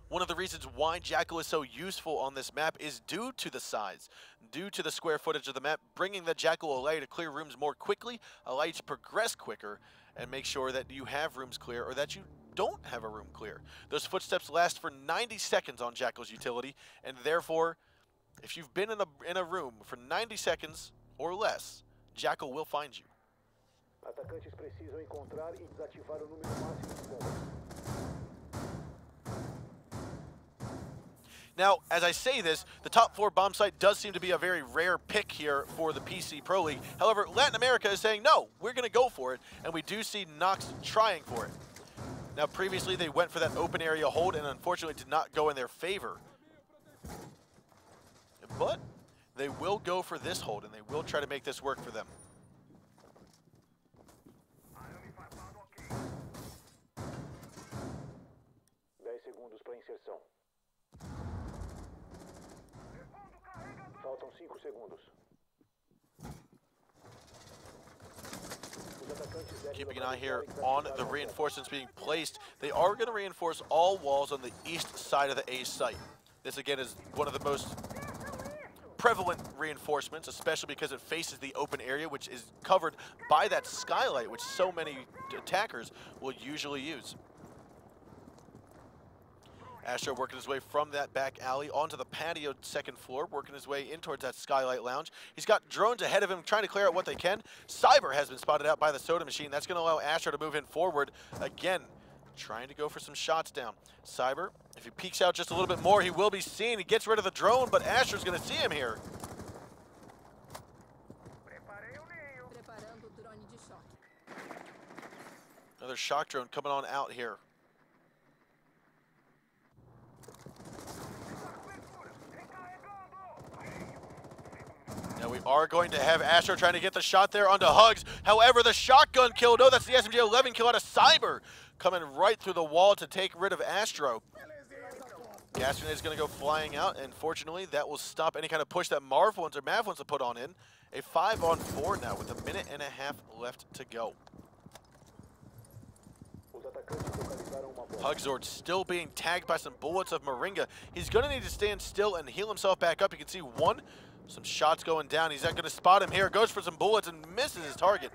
One of the reasons why Jackal is so useful on this map is due to the size, due to the square footage of the map. Bringing the Jackal will allow you to clear rooms more quickly, allow you to progress quicker, and make sure that you have rooms clear or that you don't have a room clear. Those footsteps last for 90 seconds on Jackal's utility, and therefore, if you've been in a room for 90 seconds or less, Jackal will find you. Atacantes precisam encontrar e desativar o número máximo de bombas. Now, as I say this, the top 4 bomb site does seem to be a very rare pick here for the PC Pro League. However, Latin America is saying, no, we're going to go for it, and we do see NoX trying for it. Now, previously, they went for that open area hold and unfortunately did not go in their favor. But they will go for this hold, and they will try to make this work for them. Segundos para inserção. Faltam 5 segundos. Keeping an eye here on the reinforcements being placed. They are going to reinforce all walls on the east side of the A site. This again is one of the most prevalent reinforcements, especially because it faces the open area, which is covered by that skylight, which so many attackers will usually use. Astro working his way from that back alley onto the patio second floor, working his way in towards that skylight lounge. He's got drones ahead of him trying to clear out what they can. Cyber has been spotted out by the soda machine. That's going to allow Astro to move in forward. Again, trying to go for some shots down. Cyber, if he peeks out just a little bit more, he will be seen. He gets rid of the drone, but Astro's going to see him here. Another shock drone coming on out here. Now we are going to have Astro trying to get the shot there onto Hugs. However, the shotgun kill, no, that's the SMG-11 kill out of Cyber. Coming right through the wall to take rid of Astro. Gas grenade is going to go flying out, and fortunately, that will stop any kind of push that Mav wants to put on in. A 5-on-4 now with 1.5 minutes left to go. Hugzord still being tagged by some bullets of Moringa. He's going to need to stand still and heal himself back up. You can see some shots going down. He's not going to spot him here. Goes for some bullets and misses his target.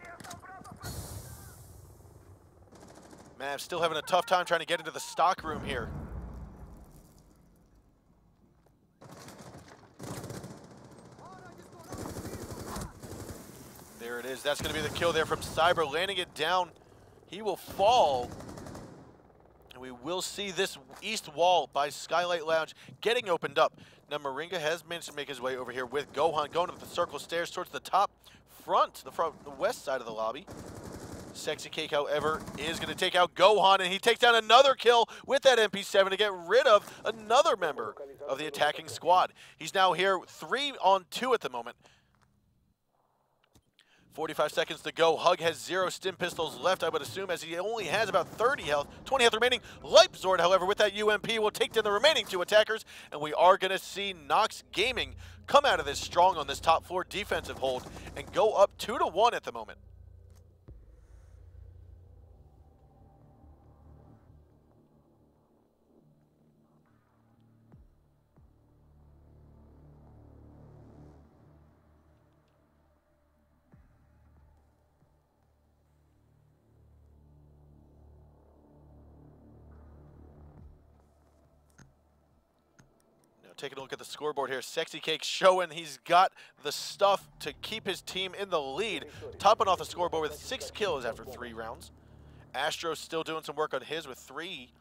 Mav still having a tough time trying to get into the stock room here. There it is. That's going to be the kill there from Cyber, landing it down. He will fall. And we will see this east wall by Skylight Lounge getting opened up. Now Moringa has managed to make his way over here with Gohan, going up the circle stairs towards the top the west side of the lobby. Sexy Cake, however, is going to take out Gohan, and he takes down another kill with that MP7 to get rid of another member of the attacking squad. He's now here 3-on-2 at the moment. 45 seconds to go. Hug has 0 stim pistols left, I would assume, as he only has about 30 health, 20 health remaining. Leipzord, however, with that UMP will take down the remaining 2 attackers, and we are going to see NoX Gaming come out of this strong on this top floor defensive hold and go up 2-1 at the moment. Taking a look at the scoreboard here. Sexy Cake showing he's got the stuff to keep his team in the lead. Topping off the scoreboard with 6 kills after 3 rounds. Astro's still doing some work on his with 3.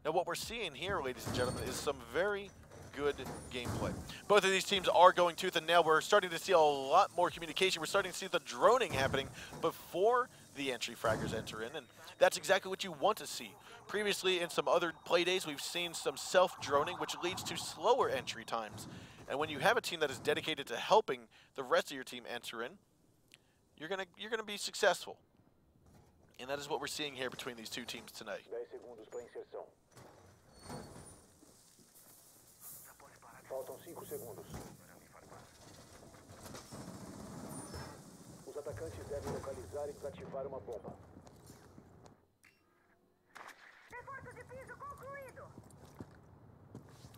Now what we're seeing here, ladies and gentlemen, is some very good gameplay. Both of these teams are going tooth and nail. We're starting to see a lot more communication. We're starting to see the droning happening before the entry fraggers enter in, and that's exactly what you want to see. Previously, in some other play days, we've seen some self-droning, which leads to slower entry times. And when you have a team that is dedicated to helping the rest of your team enter in, you're gonna be successful. And that is what we're seeing here between these two teams tonight. 10 segundos para inserção. Faltam 5 segundos. atacantes devem localizar e desativar uma bomba.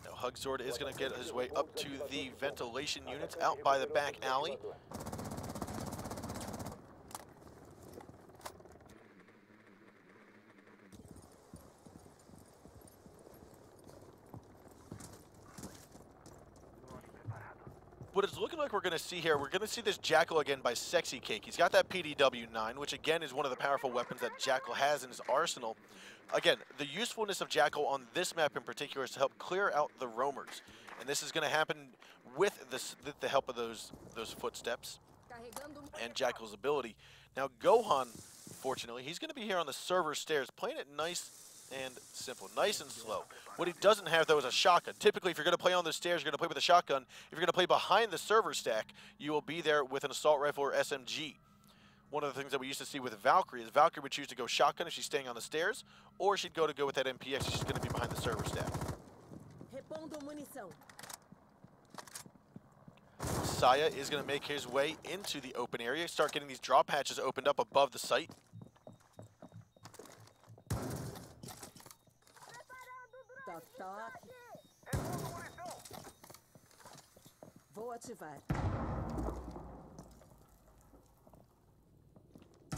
Now Hugzord is going to get his way up to the ventilation units out by the back alley. What it's looking like we're going to see here, we're going to see this Jackal again by Sexy Cake. He's got that PDW-9, which again is one of the powerful weapons that Jackal has in his arsenal. Again, the usefulness of Jackal on this map in particular is to help clear out the roamers. And this is going to happen with the help of those footsteps and Jackal's ability. Now Gohan, fortunately, he's going to be here on the server stairs, playing it nice and simple, nice and slow. What he doesn't have, though, is a shotgun. Typically, if you're going to play on the stairs, you're going to play with a shotgun. If you're going to play behind the server stack, you will be there with an assault rifle or SMG. One of the things that we used to see with Valkyrie is Valkyrie would choose to go shotgun if she's staying on the stairs, or she'd go with that MPX if she's going to be behind the server stack. Saya is going to make his way into the open area, start getting these drop hatches opened up above the site. Vou ativar.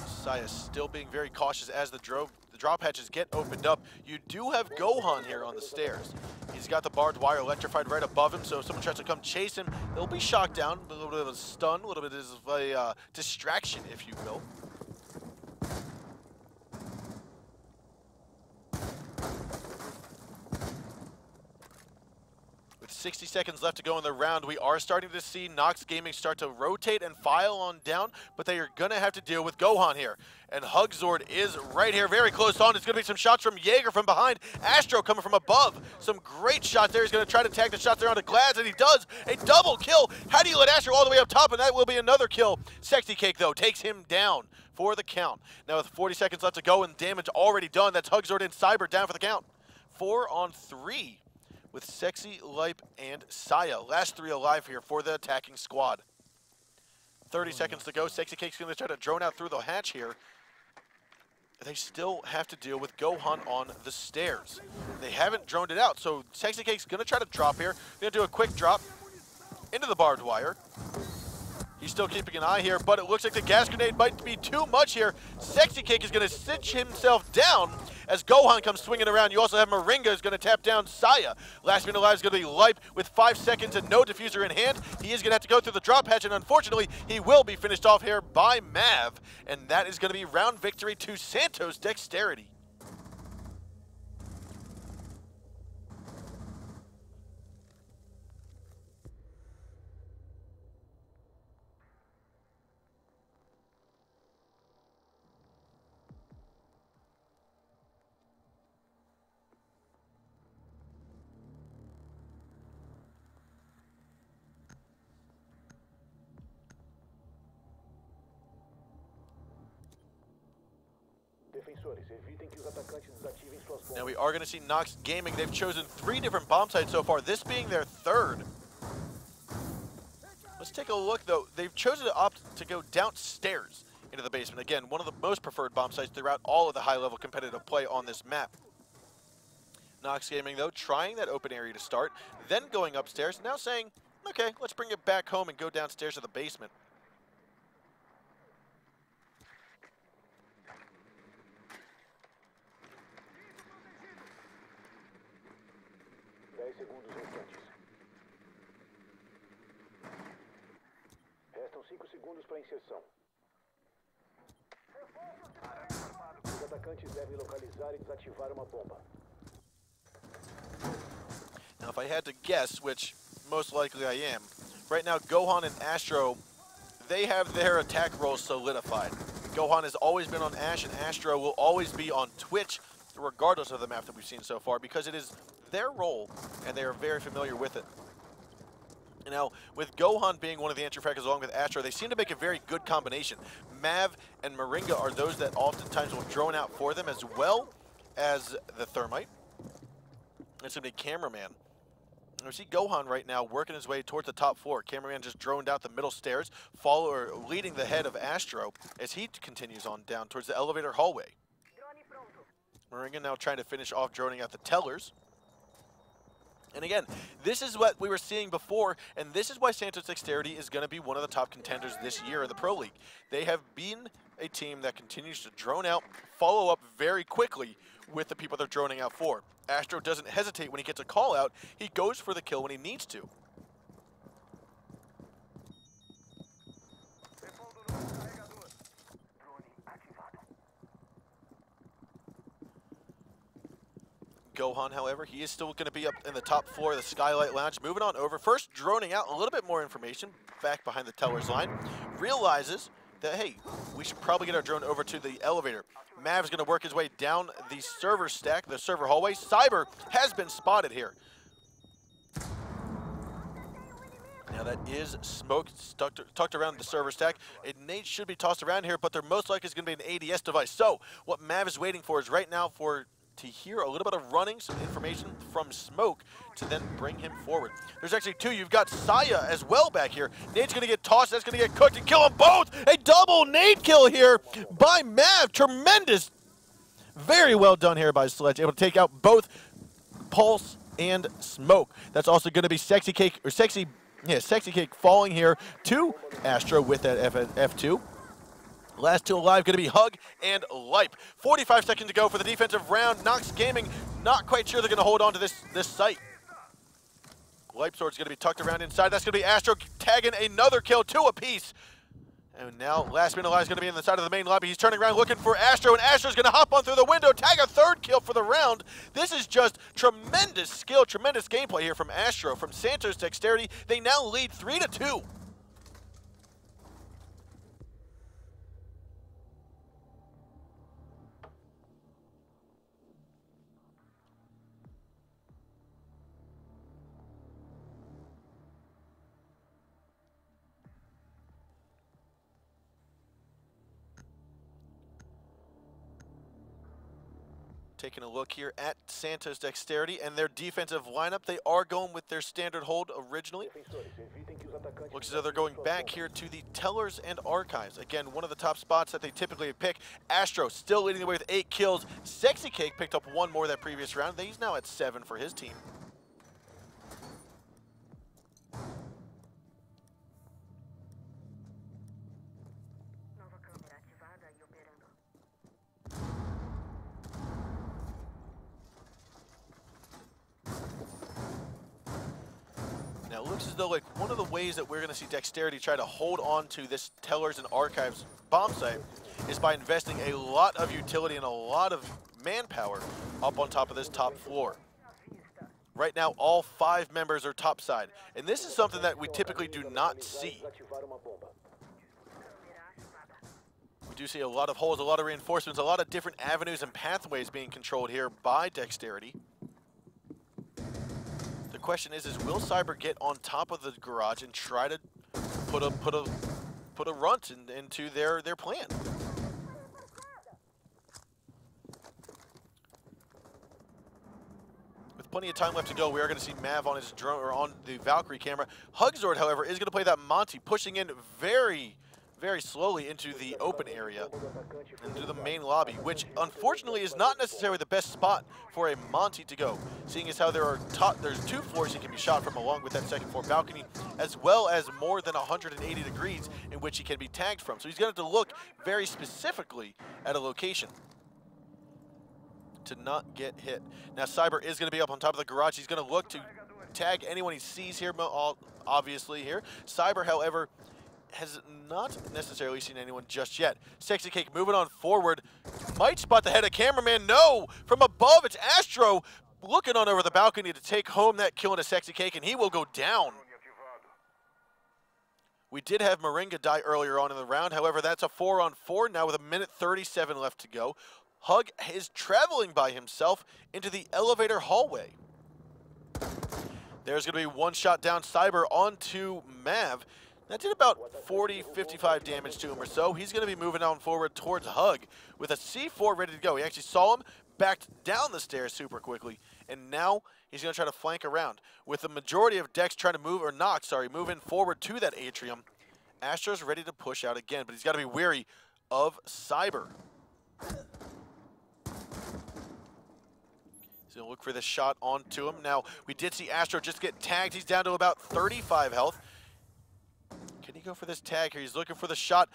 Saya still being very cautious as the drop hatches get opened up. You do have Gohan here on the stairs. He's got the barbed wire electrified right above him, so if someone tries to come chase him, they'll be shocked down. A little bit of a stun, a little bit of a distraction, if you will. With 60 seconds left to go in the round, we are starting to see NoX Gaming start to rotate and file on down, but they are going to have to deal with Gohan here. And Hugzord is right here, very close on. It's going to be some shots from Jaeger from behind. Astro coming from above. Some great shots there. He's going to try to tag the shots there onto Glads, and he does. A double kill. How do you let Astro all the way up top? And that will be another kill. Sexy Cake, though, takes him down for the count. Now with 40 seconds left to go and damage already done, that's Hugzord and Cyber down for the count. 4 on 3. With Sexy, Lipe, and Saya. Last 3 alive here for the attacking squad. 30 seconds to go. Sexy Cake's going to try to drone out through the hatch here. They still have to deal with Gohan on the stairs. They haven't droned it out, so Sexy Cake's going to try to drop here. Going to do a quick drop into the barbed wire. He's still keeping an eye here, but it looks like the gas grenade might be too much here. Sexy Cake is going to cinch himself down as Gohan comes swinging around. You also have Moringa who's going to tap down Saya. Last man alive is going to be Lipe with 5 seconds and no diffuser in hand. He is going to have to go through the drop hatch, and unfortunately, he will be finished off here by Mav. And that is going to be round victory to Santos Dexterity. Now we are going to see NoX Gaming. They've chosen 3 different bomb sites so far, this being their 3rd. Let's take a look, though. They've chosen to opt to go downstairs into the basement. Again, one of the most preferred bomb sites throughout all of the high-level competitive play on this map. NoX Gaming, though, trying that open area to start, then going upstairs, now saying, okay, let's bring it back home and go downstairs to the basement. Restam 5 segundos para inserção. Os atacantes devem localizar e desativar uma bomba. Now, if I had to guess, which most likely I am, right now Gohan and Astro, they have their attack roles solidified. Gohan has always been on Ash, and Astro will always be on Twitch, regardless of the map that we've seen so far, because it is their role, and they are very familiar with it. Now, with Gohan being one of the entry fragments along with Astro, they seem to make a very good combination. Mav and Moringa are those that oftentimes will drone out for them, as well as the Thermite. It's going to be Cameraman. We see Gohan right now working his way towards the top floor. Cameraman just droned out the middle stairs, leading the head of Astro as he continues on down towards the elevator hallway. Moringa now trying to finish off droning out the tellers. And again, this is what we were seeing before, and this is why Santos Dexterity is going to be one of the top contenders this year in the Pro League. They have been a team that continues to drone out, follow up very quickly with the people they're droning out for. Astro doesn't hesitate when he gets a call out. He goes for the kill when he needs to. Gohan, however, he is still going to be up in the top floor of the Skylight Lounge. Moving on over. First, droning out a little bit more information back behind the teller's line. Realizes that, hey, we should probably get our drone over to the elevator. Mav's going to work his way down the server stack, the server hallway. Cyber has been spotted here. Now that is smoke tucked around the server stack. A nade should be tossed around here, but there most likely is going to be an ADS device. So what Mav is waiting for is right now to hear a little bit of running, some information from smoke to then bring him forward. There's actually two. You've got Saya as well back here. Nade's going to get tossed. That's going to get cooked and kill them both. A double nade kill here by Mav. Tremendous. Very well done here by Sledge. Able to take out both Pulse and Smoke. That's also going to be Sexy Cake falling here to Astro with that F2. Last two alive going to be Hug and Lipe. 45 seconds to go for the defensive round. NoX Gaming not quite sure they're going to hold on to this site. Lipe Sword's going to be tucked around inside. That's going to be Astro tagging another kill, 2 apiece. And now last man alive is going to be in the side of the main lobby. He's turning around looking for Astro, and Astro's going to hop on through the window, tag a 3rd kill for the round. This is just tremendous skill, tremendous gameplay here from Astro, from Santos Dexterity. They now lead 3-2. Taking a look here at Santos Dexterity and their defensive lineup. They are going with their standard hold originally. Looks as though they're going back here to the tellers and archives. Again, one of the top spots that they typically pick. Astro still leading the way with 8 kills. Sexy Cake picked up 1 more that previous round. He's now at 7 for his team. Now it looks as though like one of the ways that we're going to see Dexterity try to hold on to this Tellers and Archives bomb site is by investing a lot of utility and a lot of manpower up on top of this top floor. Right now, all 5 members are topside, and this is something that we typically do not see. We do see a lot of holes, a lot of reinforcements, a lot of different avenues and pathways being controlled here by Dexterity. The question is will Cyber get on top of the garage and try to put a runt into their plan? With plenty of time left to go, we are going to see Mav on his drone or on the Valkyrie camera. Hugzord, however, is going to play that Monty, pushing in very slowly into the open area, into the main lobby, which unfortunately is not necessarily the best spot for a Monty to go, seeing as how there's 2 floors he can be shot from along with that 2nd floor balcony, as well as more than 180 degrees in which he can be tagged from. So he's going to have to look very specifically at a location to not get hit. Now Cyber is going to be up on top of the garage. He's going to look to tag anyone he sees here, obviously here. Cyber, however, has not necessarily seen anyone just yet. Sexy Cake moving on forward. Might spot the head of cameraman. No! From above, it's Astro looking on over the balcony to take home that kill into Sexy Cake, and he will go down. We did have Moringa die earlier on in the round. However, that's a 4-on-4 now with 1:37 left to go. Hug is traveling by himself into the elevator hallway. There's going to be 1 shot down Cyber onto Mav. That did about 40, 55 damage to him or so. He's going to be moving on forward towards Hug with a C4 ready to go. He actually saw him, backed down the stairs super quickly, And now he's going to try to flank around. With the majority of Dex trying to move, or NoX, sorry, moving forward to that atrium, Astro's ready to push out again, but he's got to be wary of Cyber. He's going to look for this shot onto him. Now, we did see Astro just get tagged. He's down to about 35 health. Can he go for this tag here? He's looking for the shot.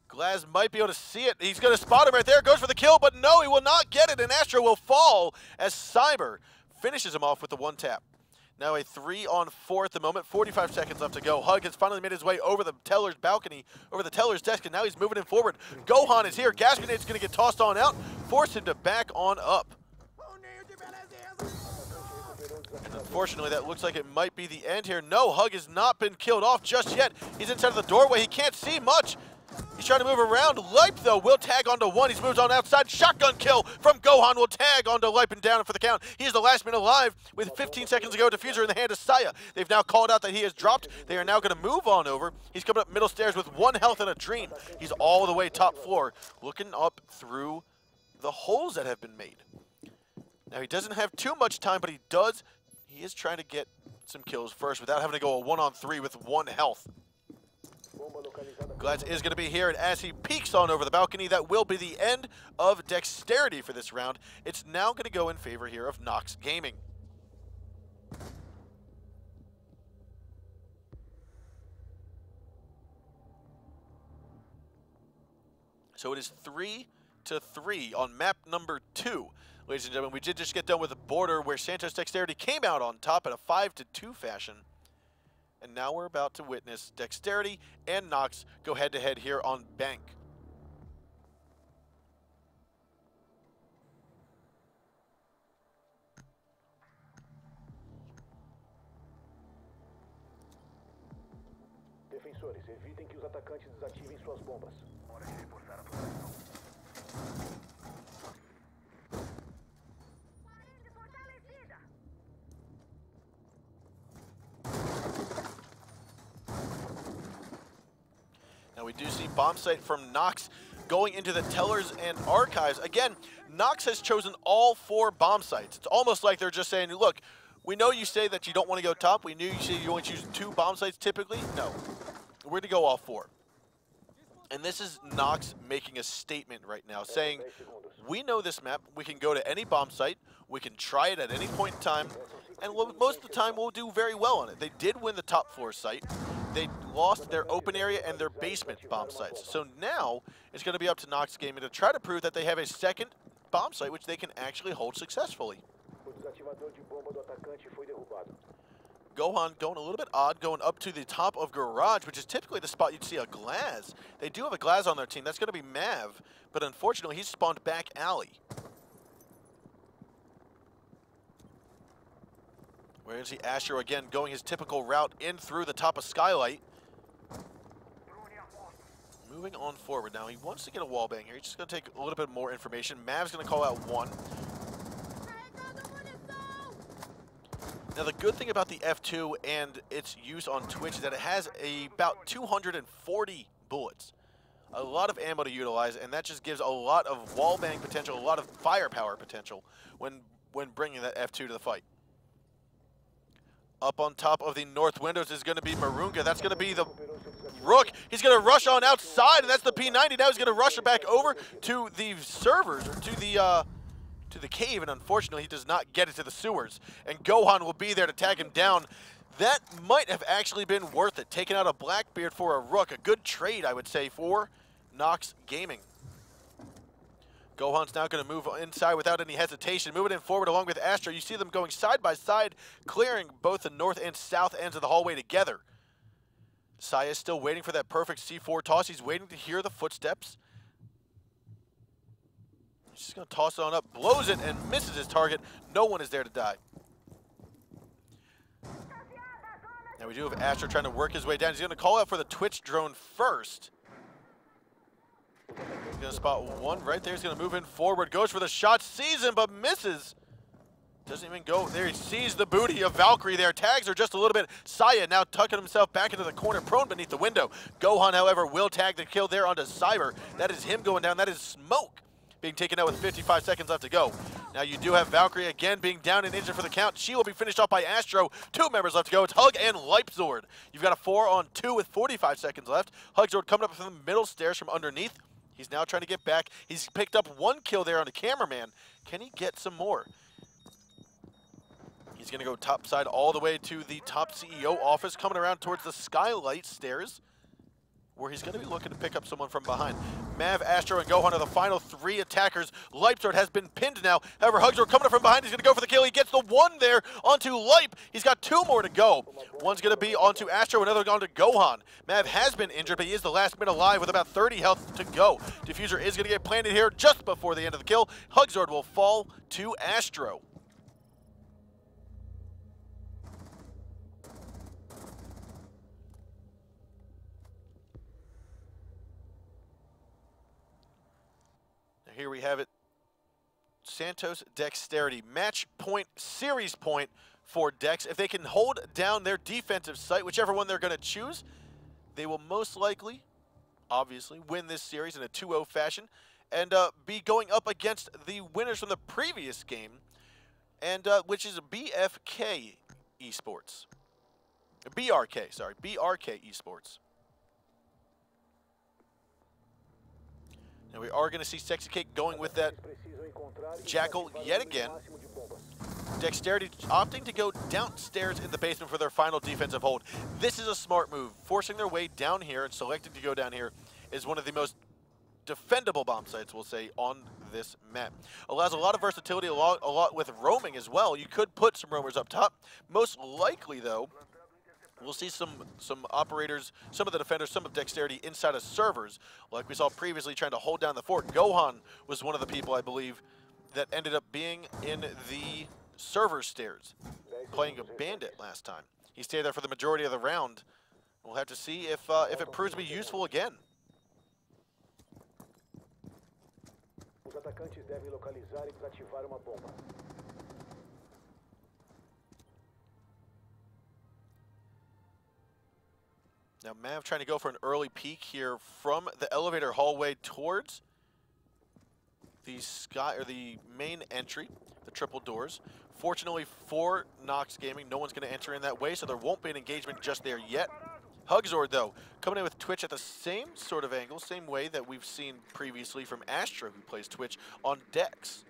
Glaz might be able to see it. He's going to spot him right there. Goes for the kill, but no, he will not get it, and Astro will fall as Cyber finishes him off with the one tap. Now a 3-on-4 at the moment, 45 seconds left to go. Hug has finally made his way over the teller's balcony, over the teller's desk, and now he's moving in forward. Gohan is here. Gas Grenade's going to get tossed on out, force him to back on up. And unfortunately, that looks like it might be the end here. No, Hug has not been killed off just yet. He's inside of the doorway. He can't see much. He's trying to move around. Lipe, though, will tag onto one. He's moved on outside. Shotgun kill from Gohan will tag onto Lipe and down for the count. He is the last man alive with 15 seconds to go. Diffuser in the hand of Saya. They've now called out that he has dropped. They are now going to move on over. He's coming up middle stairs with 1 health and a dream. He's all the way top floor, looking up through the holes that have been made. Now, he doesn't have too much time, but he is trying to get some kills first without having to go a 1-on-3 with 1 health. Glaz is going to be here, and as he peeks on over the balcony, that will be the end of Dexterity for this round. It's now going to go in favor here of NoX Gaming. So it is 3-3 on map number 2. Ladies and gentlemen, we did just get done with a border where Santos Dexterity came out on top in a 5-2 fashion. And now we're about to witness Dexterity and NoX go head-to-head here on Bank. Defensores, evitem que os atacantes desativem suas bombas. Hora de reforçar a proteção. Now we do see bomb sight from NoX going into the tellers and archives. Again, NoX has chosen all 4 bomb sites. It's almost like they're just saying, look, we know you say that you don't want to go top. We knew you say you only choose 2 bomb sites typically. No, we're going to go all 4. And this is NoX making a statement right now, saying, we know this map. We can go to any bomb site. We can try it at any point in time. And most of the time, we'll do very well on it. They did win the top floor site. They lost their open area and their basement bomb sites. So now, it's going to be up to NoX Gaming to try to prove that they have a second bomb site, which they can actually hold successfully. Gohan going a little bit odd, going up to the top of Garage, which is typically the spot you'd see a Glaz. They do have a Glaz on their team. That's going to be Mav, but unfortunately, he's spawned back Alley. We're going to see Astro again going his typical route in through the top of Skylight. Moving on forward now. He wants to get a wall bang here. He's just going to take a little bit more information. Mav's going to call out 1. Now the good thing about the F2 and its use on Twitch is that it has about 240 bullets. A lot of ammo to utilize, and that just gives a lot of wall bang potential, a lot of firepower potential when bringing that F2 to the fight. Up on top of the north windows is going to be Marunga. That's going to be the Rook. He's going to rush on outside, and that's the P90. Now he's going to rush it back over to the servers, or to the cave, and unfortunately he does not get it to the sewers. And Gohan will be there to tag him down. That might have actually been worth it, taking out a Blackbeard for a Rook. A good trade, I would say, for NoX Gaming. Gohan's now going to move inside without any hesitation, moving in forward along with Astro. You see them going side by side, clearing both the north and south ends of the hallway together. Saya is still waiting for that perfect C4 toss. He's waiting to hear the footsteps. He's just going to toss it on up, blows it, and misses his target. No one is there to die. Now we do have Astro trying to work his way down. He's going to call out for the Twitch drone first. He's going to spot 1 right there. He's going to move in forward. Goes for the shot. Sees him, but misses. Doesn't even go there. He sees the booty of Valkyrie there. Tags are just a little bit. Saya now tucking himself back into the corner, prone beneath the window. Gohan, however, will tag the kill there onto Cyber. That is him going down. That is Smoke being taken out with 55 seconds left to go. Now you do have Valkyrie again being down and injured for the count. She will be finished off by Astro. 2 members left to go. It's Hug and Leipzord. You've got a 4-on-2 with 45 seconds left. Hugzord coming up from the middle stairs from underneath. He's now trying to get back. He's picked up 1 kill there on the cameraman. Can he get some more? He's going to go top side all the way to the top CEO office, coming around towards the skylight stairs, where he's going to be looking to pick up someone from behind. Mav, Astro, and Gohan are the final 3 attackers. Leipzord has been pinned now. However, Hugzord coming up from behind. He's going to go for the kill. He gets the 1 there onto Leip. He's got 2 more to go. One's going to be onto Astro, another onto Gohan. Mav has been injured, but he is the last man alive with about 30 health to go. Diffuser is going to get planted here just before the end of the kill. Hugzord will fall to Astro. Here we have it. Santos Dexterity. Match point, series point for Dex. If they can hold down their defensive site, whichever one they're going to choose, they will most likely, obviously, win this series in a 2-0 fashion and be going up against the winners from the previous game, and which is BFK Esports. BRK, sorry. BRK Esports. And we are going to see Sexy Cake going with that Jackal yet again. Dexterity opting to go downstairs in the basement for their final defensive hold. This is a smart move. Forcing their way down here and selecting to go down here is one of the most defendable bomb sites, we'll say, on this map. Allows a lot of versatility, a lot with roaming as well. You could put some roamers up top. Most likely, though, we'll see some operators, some of the defenders, some of Dexterity inside of servers, like we saw previously trying to hold down the fort. Gohan was one of the people, I believe, that ended up being in the server stairs, playing a bandit last time. He stayed there for the majority of the round. We'll have to see if it proves to be useful again. Os atacantes devem localizar e desativar uma bomba. Now Mav trying to go for an early peek here from the elevator hallway towards the the main entry, the triple doors. Fortunately for NoX Gaming, no one's going to enter in that way, so there won't be an engagement just there yet. Hugzord, though, coming in with Twitch at the same sort of angle, same way that we've seen previously from Astro, who plays Twitch on Dex.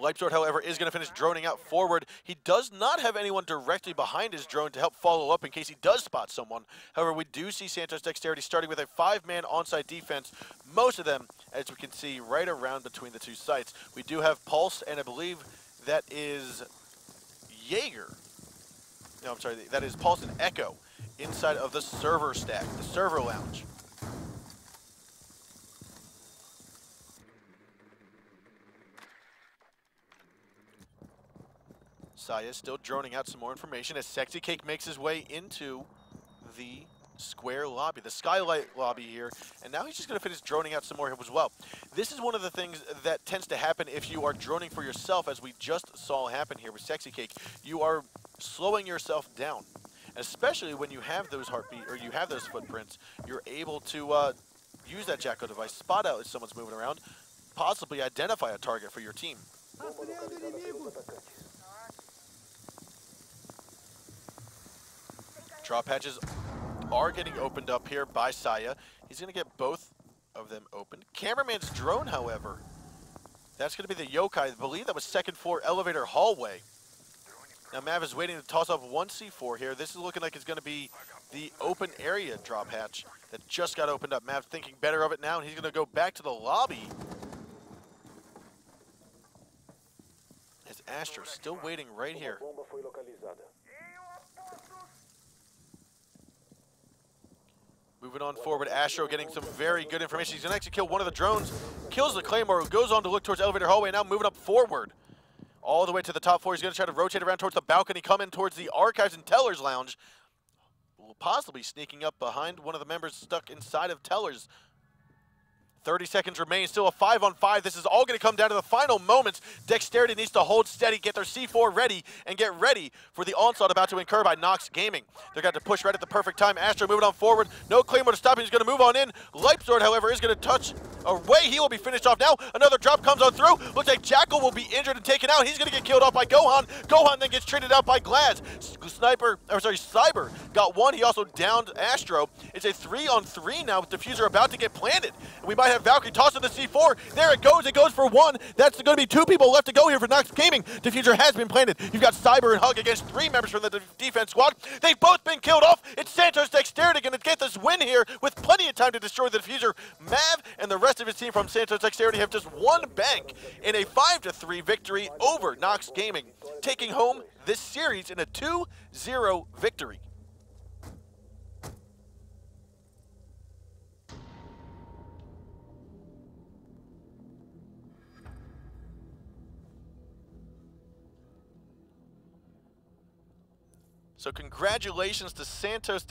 Leipzord, however, is going to finish droning out forward. He does not have anyone directly behind his drone to help follow up in case he does spot someone. However, we do see Santos Dexterity starting with a 5-man onsite defense. Most of them, as we can see, right around between the 2 sites. We do have Pulse, and I believe that is Jaeger. No, I'm sorry, that is Pulse and Echo inside of the server stack, the server lounge. Saya still droning out some more information as Sexy Cake makes his way into the square lobby, the skylight lobby here, and now he's just going to finish droning out some more as well. This is one of the things that tends to happen if you are droning for yourself, as we just saw happen here with Sexy Cake. You are slowing yourself down, especially when you have those heartbeat or you have those footprints. You're able to use that Jacko device, spot out if someone's moving around, possibly identify a target for your team. Drop hatches are getting opened up here by Saya. He's going to get both of them opened. Cameraman's drone, however, that's going to be the Yokai. I believe that was 2nd floor elevator hallway. Now Mav is waiting to toss up 1 C4 here. This is looking like it's going to be the open area drop hatch that just got opened up. Mav thinking better of it now, and he's going to go back to the lobby. As Astro still waiting right here. Moving on forward, Astro getting some very good information. He's going to actually kill one of the drones, kills the Claymore, goes on to look towards elevator hallway, now moving up forward. All the way to the top floor. He's going to try to rotate around towards the balcony, come in towards the Archives and Tellers Lounge. Possibly sneaking up behind one of the members stuck inside of Tellers. 30 seconds remain, still a 5-on-5. This is all going to come down to the final moments. Dexterity needs to hold steady, get their C4 ready, and get ready for the onslaught about to incur by NoX Gaming. They're going to push right at the perfect time. Astro moving on forward. No Claymore to stop him. He's going to move on in. Lightsword, however, is going to touch away. He will be finished off now. Another drop comes on through. Looks like Jackal will be injured and taken out. He's going to get killed off by Gohan. Gohan then gets traded out by Glads. Cyber got one. He also downed Astro. It's a 3-on-3 now with Diffuser about to get planted. We might have Valkyrie tossing the C4. There it goes. It goes for one. That's going to be 2 people left to go here for NoX Gaming. Diffuser has been planted. You've got Cyber and Hug against 3 members from the defense squad. They've both been killed off. It's Santos Dexterity going to get this win here with plenty of time to destroy the Diffuser. Mav and the rest of his team from Santos Dexterity have just one bank in a 5-3 victory over NoX Gaming, taking home this series in a 2-0 victory. So congratulations to Santos